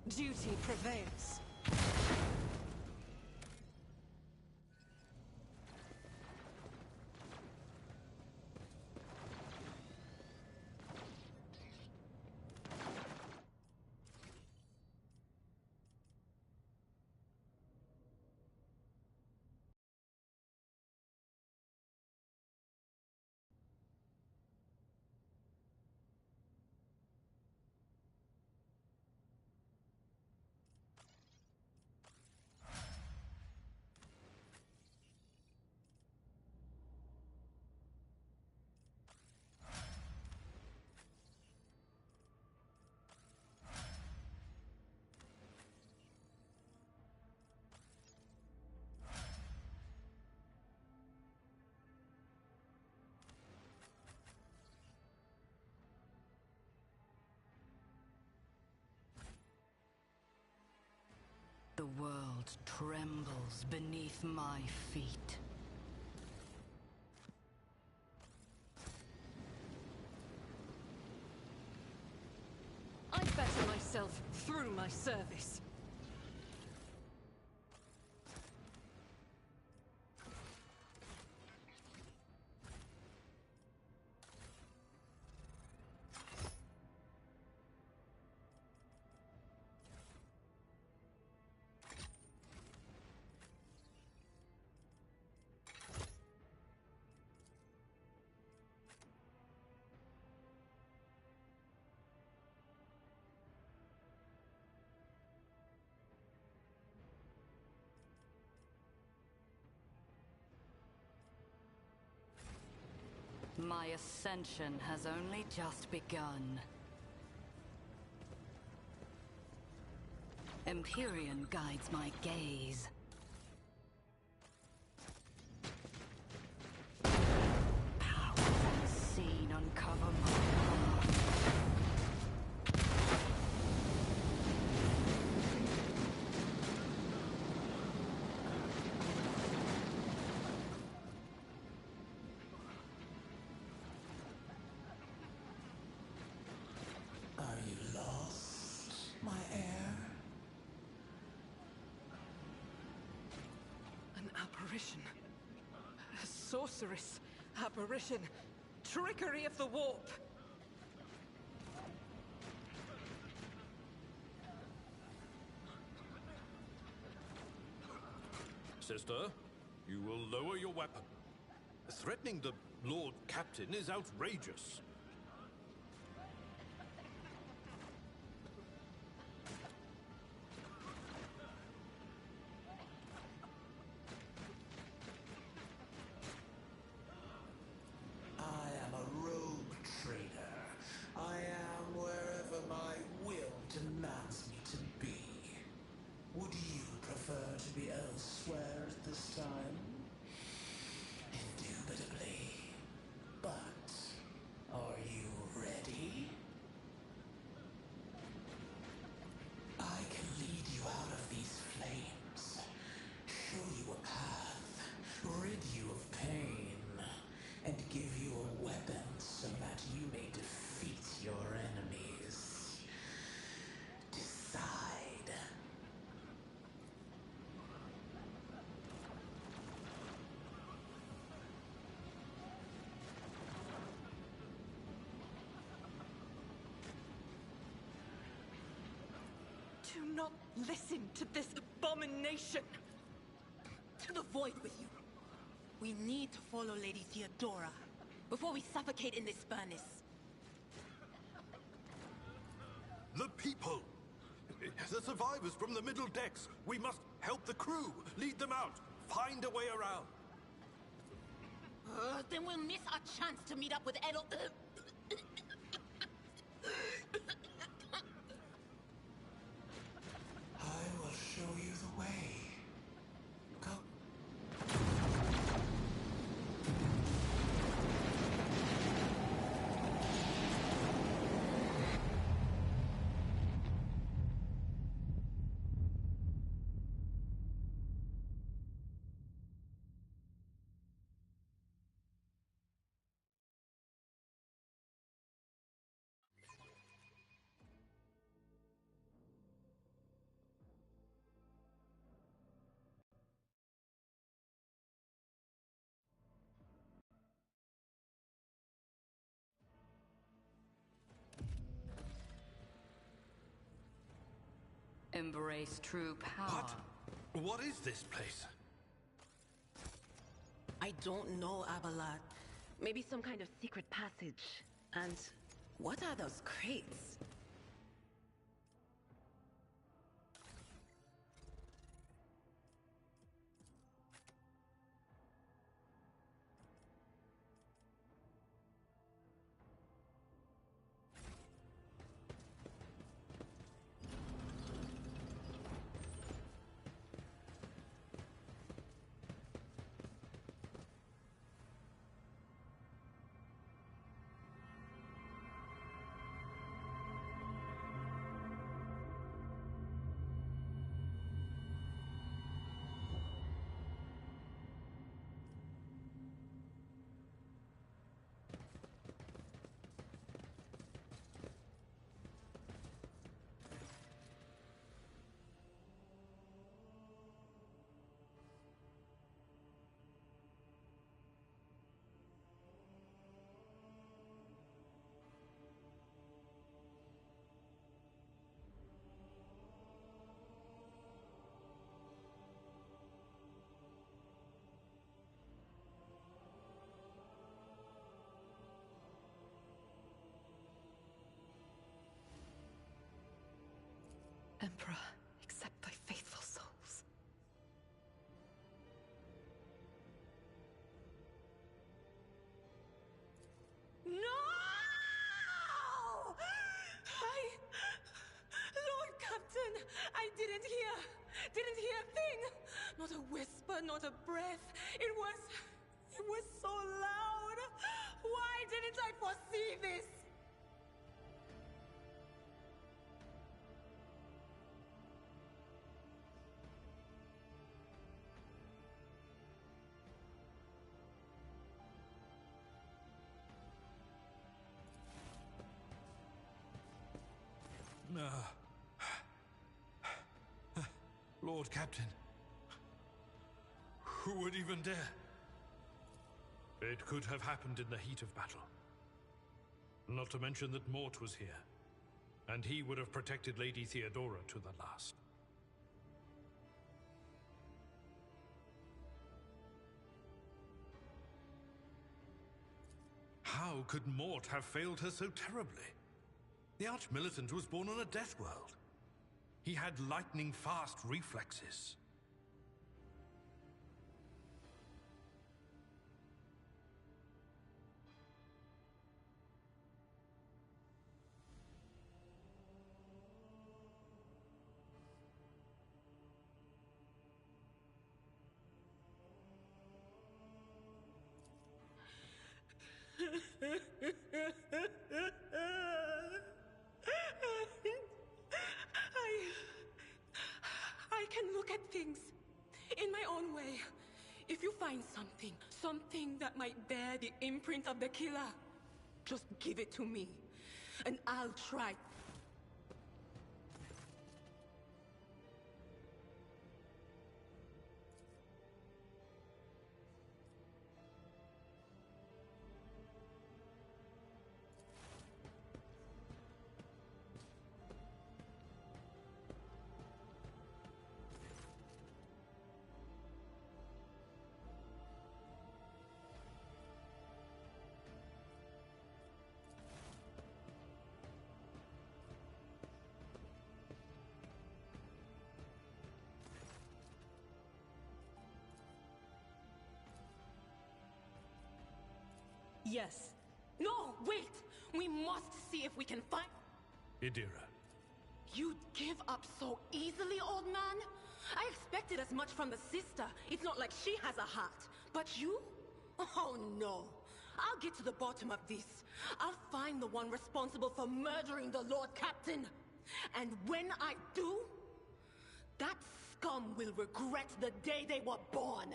Duty prevails. The world trembles beneath my feet. my service. My ascension has only just begun. Empyrean guides my gaze. Powers unseen uncover my path. Are you lost, my heir? An apparition. A sorceress. Apparition. Trickery of the warp. Sister, you will lower your weapon. Threatening the Lord Captain is outrageous. I am a rogue trader. I am wherever my will demands me to be. Would you prefer to be elsewhere at this time? Indubitably. But are you ready? I can lead you out of these flames, show you a path, rid you of pain, and give you a weapon so that you may defeat your enemies. Decide. Do not listen to this abomination! To the void with you. We need to follow Lady Theodora before we suffocate in this furnace. The people! The survivors from the middle decks! We must help the crew! Lead them out! Find a way around! Then we'll miss our chance to meet up with Edel. I will show you the way. Come. Embrace true power. What is this place? I don't know, Abelard. Maybe some kind of secret passage. And what are those crates? didn't hear a thing. Not a whisper, not a breath. It was so loud. Why didn't I foresee this? Lord Captain. Who would even dare? It could have happened in the heat of battle. Not to mention that Mort was here, and he would have protected Lady Theodora to the last. How could Mort have failed her so terribly? The Arch-Militant was born on a death world. He had lightning-fast reflexes. I can look at things in my own way. If you find something that might bear the imprint of the killer, just give it to me, and I'll try. Yes. No, wait! We must see if we can find... Idira. You'd give up so easily, old man? I expected as much from the sister. It's not like she has a heart. But you? Oh, no. I'll get to the bottom of this. I'll find the one responsible for murdering the Lord Captain. And when I do, that scum will regret the day they were born.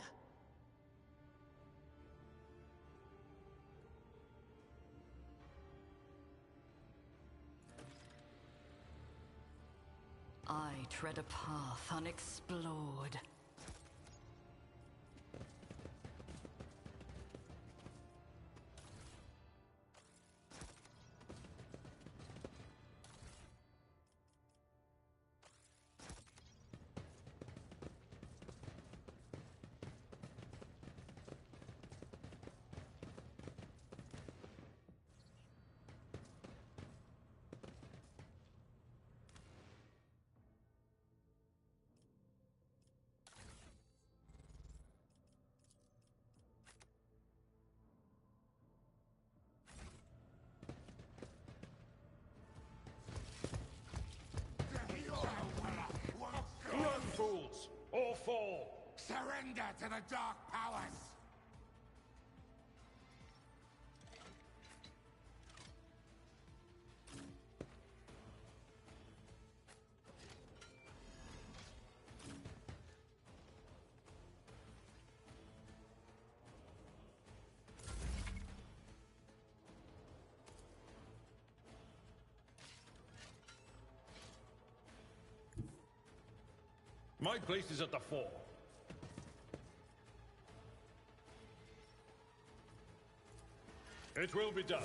I tread a path unexplored. Run, fools! Or fall! Surrender to the Dark Powers! My place is at the fore. It will be done.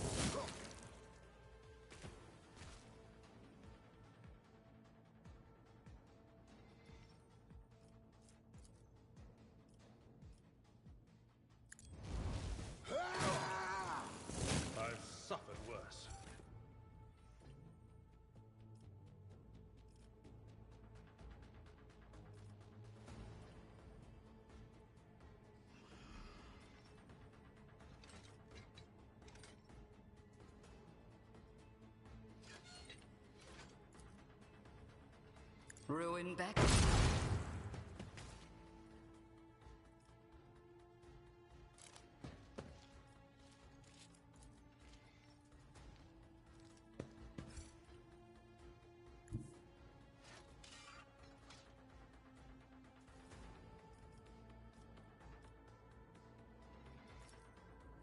I've suffered worse. ruin Beck.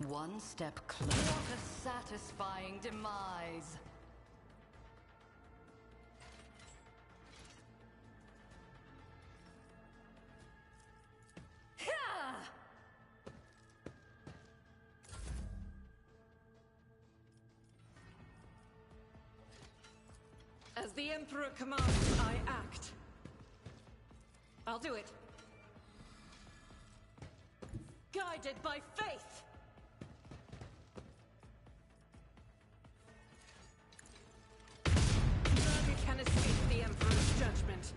One step closer. What a satisfying demise. As the Emperor commands, I act. I'll do it. Guided by faith! None can escape the Emperor's judgment.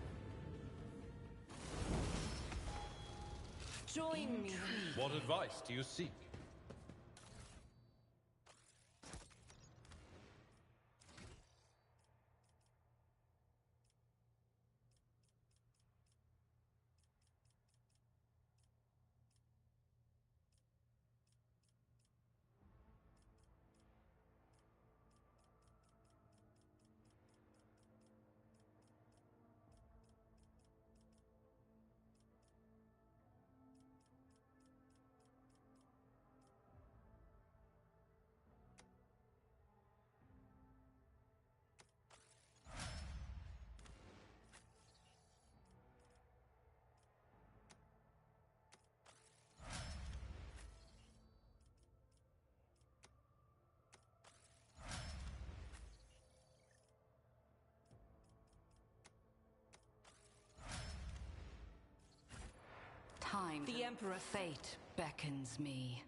Join me. What advice do you seek? Time. The Emperor. Fate beckons me.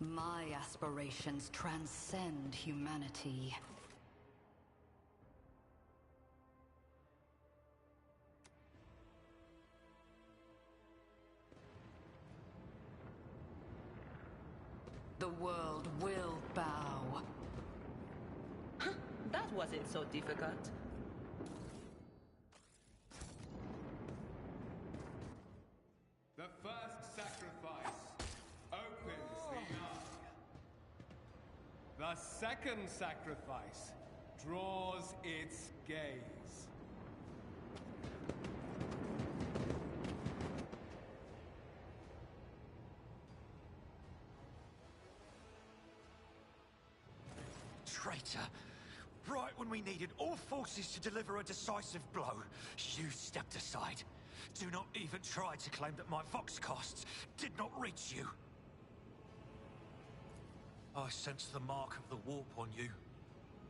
My aspirations transcend humanity. The world will bow. That wasn't so difficult. The first sacrifice opens the eye. The second sacrifice draws its gaze. Traitor! Right when we needed all forces to deliver a decisive blow, you stepped aside. Do not even try to claim that my Vox costs did not reach you. I sense the mark of the warp on you.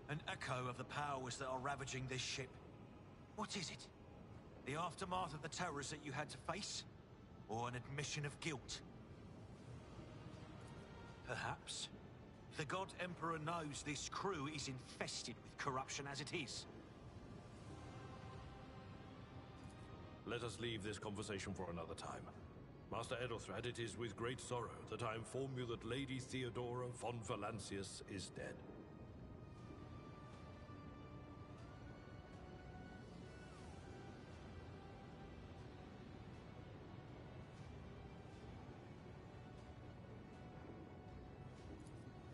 An echo of the powers that are ravaging this ship. What is it? The aftermath of the terrors that you had to face? Or an admission of guilt? Perhaps. The God Emperor knows this crew is infested with corruption as it is. Let us leave this conversation for another time. Master Edelthrad, it is with great sorrow that I inform you that Lady Theodora von Valancius is dead.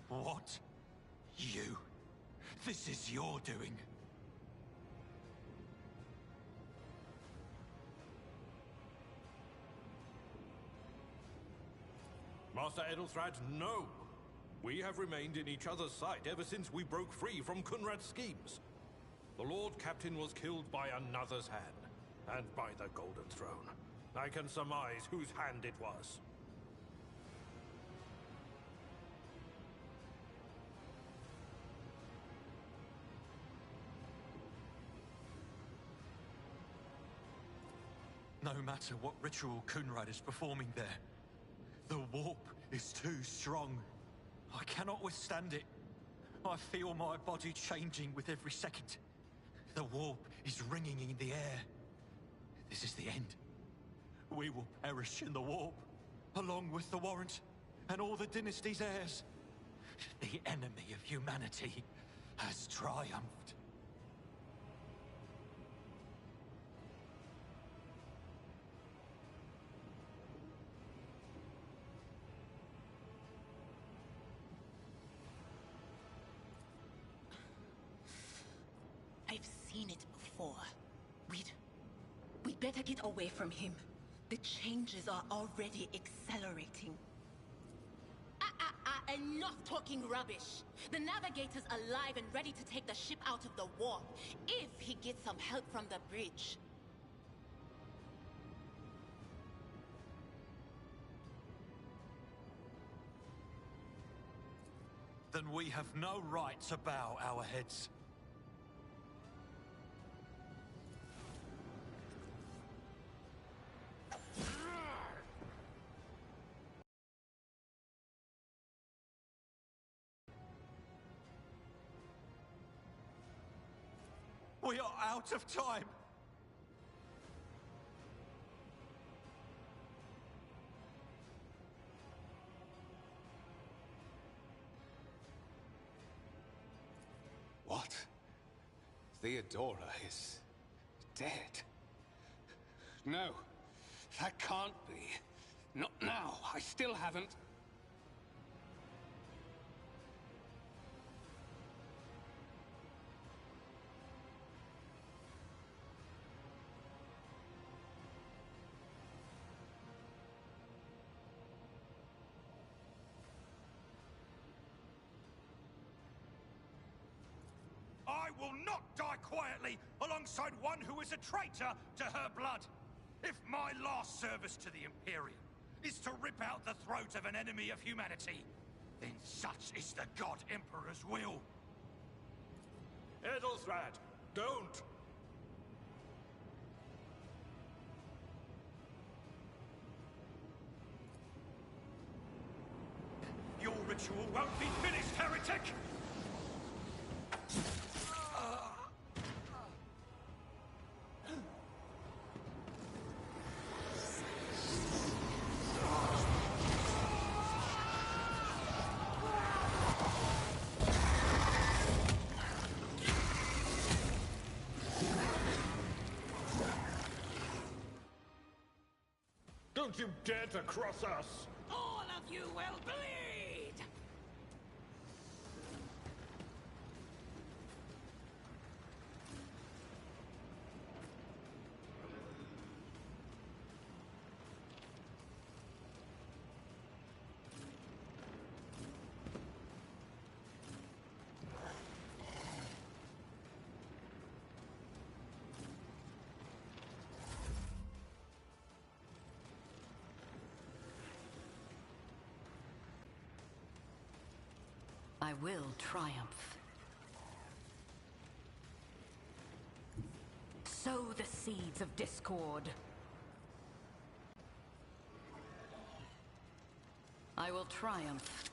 What? You? This is your doing. Master Edelthrad, no! We have remained in each other's sight ever since we broke free from Kunrad's schemes. The Lord Captain was killed by another's hand, and by the Golden Throne. I can surmise whose hand it was. No matter what ritual Kunrad is performing there, the The warp is too strong. I cannot withstand it. I feel my body changing with every second. The warp is ringing in the air. This is the end. We will perish in the warp, along with the Warrant and all the dynasty's heirs. The enemy of humanity has triumphed. I've seen it before. We'd better get away from him. The changes are already accelerating. Enough talking rubbish. The Navigator's alive and ready to take the ship out of the warp, if he gets some help from the bridge. Then we have no right to bow our heads. We are out of time. What? Theodora is dead? No, that can't be. Not now. I still haven't. I will not die quietly alongside one who is a traitor to her blood. If my last service to the Imperium is to rip out the throat of an enemy of humanity, then such is the God Emperor's will. Edelthrad, don't! Your ritual won't be finished, heretic! Don't you dare to cross us! All of you will bleed! I will triumph. Sow the seeds of discord. I will triumph.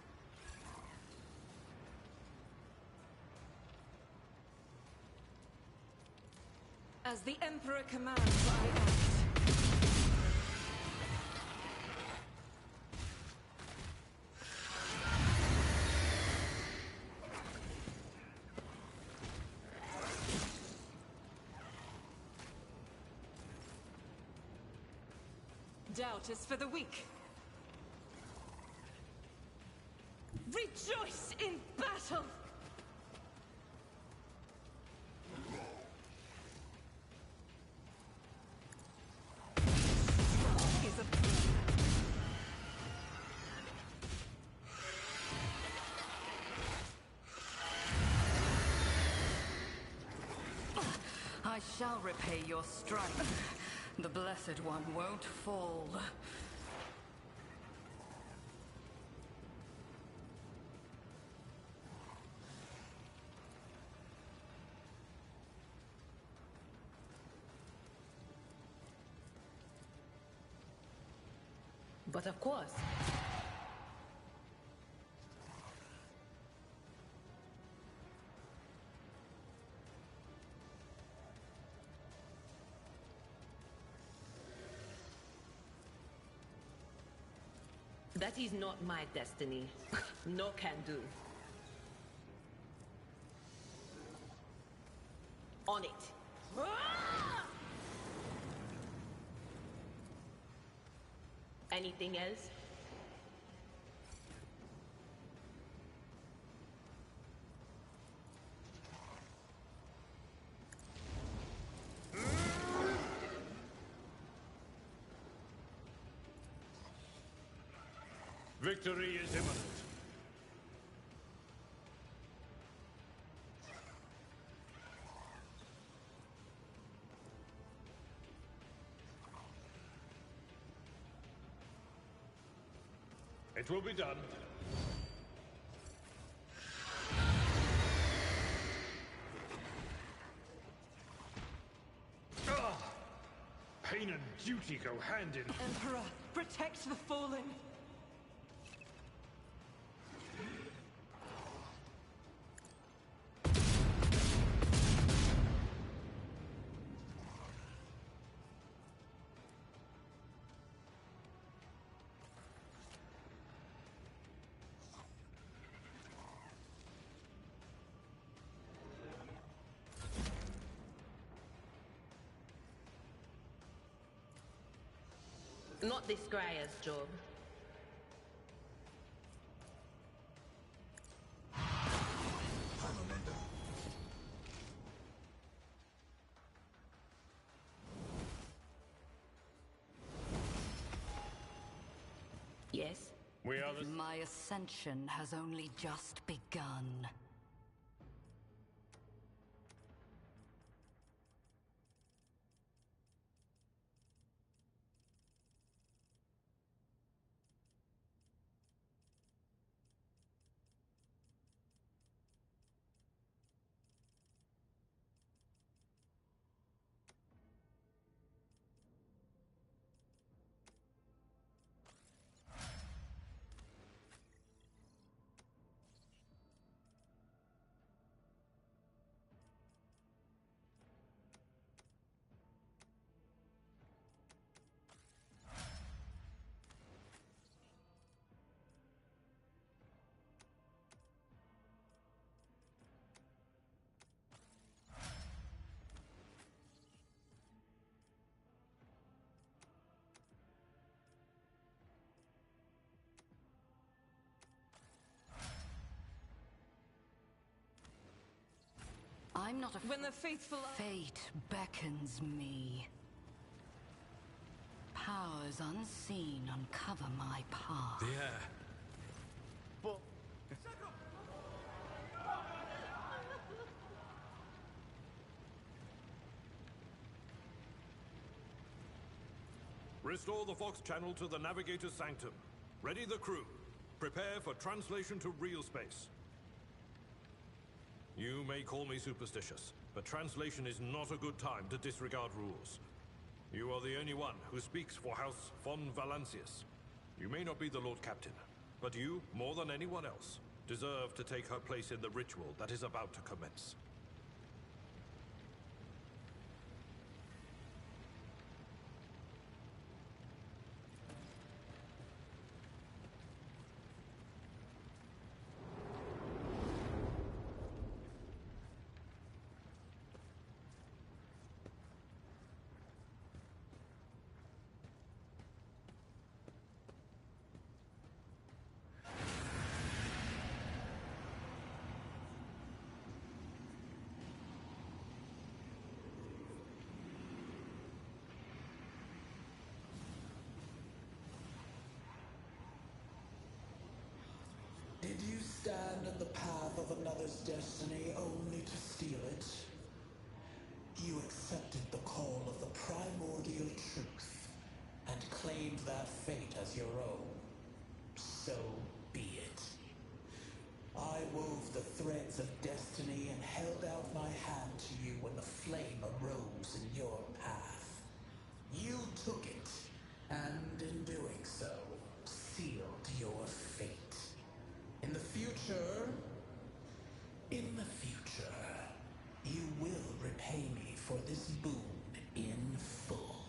As the Emperor commands, I act. Doubt is for the weak. Rejoice in battle! Is a... I shall repay your strength. The Blessed One won't fall. But of course, That is not my destiny. No can do. On it. Anything else? Victory is imminent. It will be done. Pain and duty go hand in. Emperor, protect the fallen. Not this Greyer's job. Yes? We are the... My ascension has only just begun. I'm not a... When the faithful... Fate beckons me. Powers unseen uncover my path. Yeah. But... Restore the Fox channel to the Navigator's Sanctum. Ready the crew. Prepare for translation to real space. You may call me superstitious, but translation is not a good time to disregard rules. You are the only one who speaks for House von Valancius. You may not be the Lord Captain, but you, more than anyone else, deserve to take her place in the ritual that is about to commence. Did you stand in the path of another's destiny only to steal it? You accepted the call of the primordial truth and claimed that fate as your own. So be it. I wove the threads of destiny and held out my hand to you when the flame arose in your path. You took it, and in doing so, sealed your fate. In the future, you will repay me for this boon in full.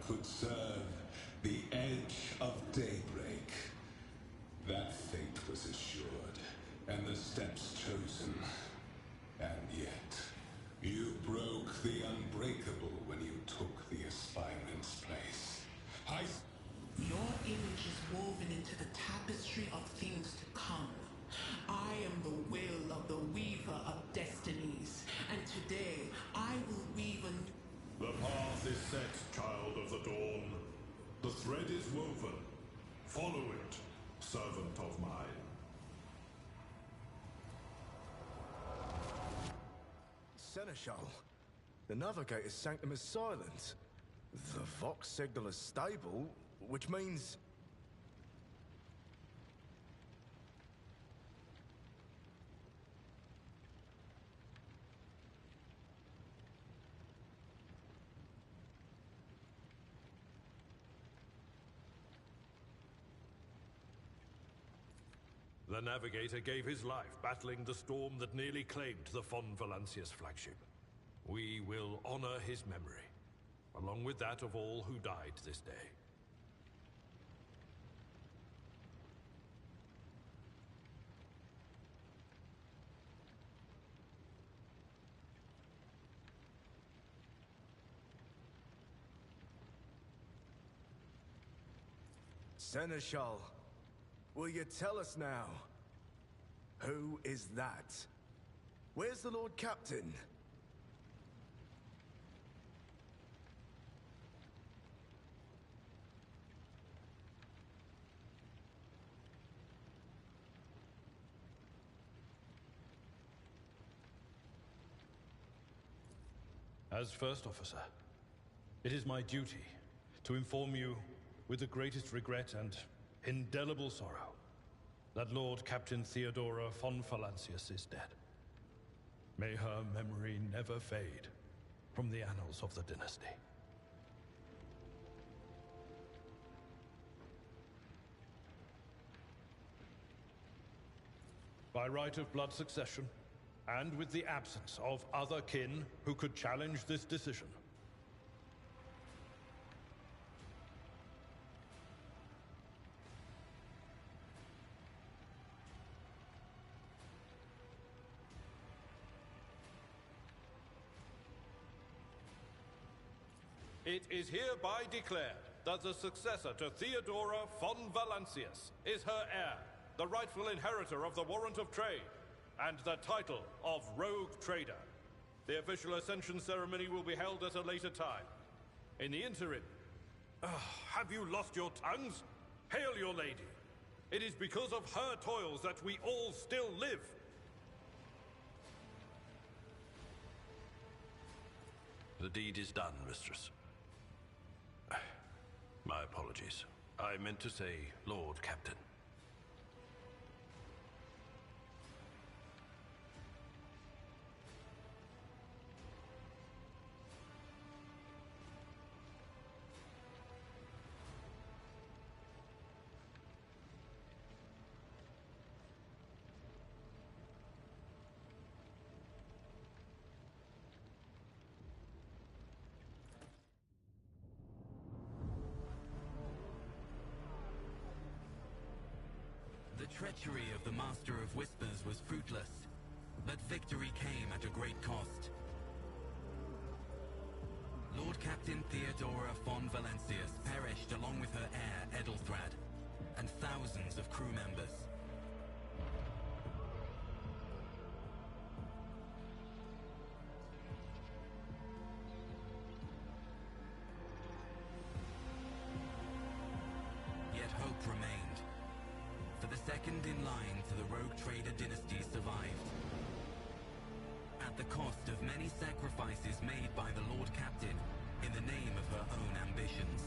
could serve the edge of daybreak. That fate was assured, and the steps chosen. And yet, you broke the unbreakable when you took the aspirant's place. Your image is woven into the tapestry of things to come. I am the will of the Weaver of Destinies, and today I will weave a new... The path is set, Child of the Dawn. The thread is woven. Follow it, servant of mine. Seneschal, the Navigator's sanctum is silent. The Vox signal is stable, which means... The Navigator gave his life battling the storm that nearly claimed the Von Valancius flagship. We will honor his memory, along with that of all who died this day. Seneschal, will you tell us now? Who is that? Where's the Lord Captain? As First Officer, it is my duty to inform you with the greatest regret and indelible sorrow that Lord Captain Theodora von Valancius is dead. May her memory never fade from the annals of the dynasty. By right of blood succession, and with the absence of other kin who could challenge this decision, it is hereby declared that the successor to Theodora von Valancius is her heir, the rightful inheritor of the Warrant of Trade, and the title of Rogue Trader. The official ascension ceremony will be held at a later time. In the interim, have you lost your tongues? Hail your lady. It is because of her toils that we all still live. The deed is done, mistress. My apologies. I meant to say Lord Captain. The treachery of the Master of Whispers was fruitless, but victory came at a great cost. Lord Captain Theodora von Valancius perished along with her heir, Edelthrad, and thousands of crew members. Yet hope remained. For the second in line to the Rogue Trader dynasty survived. At the cost of many sacrifices made by the Lord Captain in the name of her own ambitions.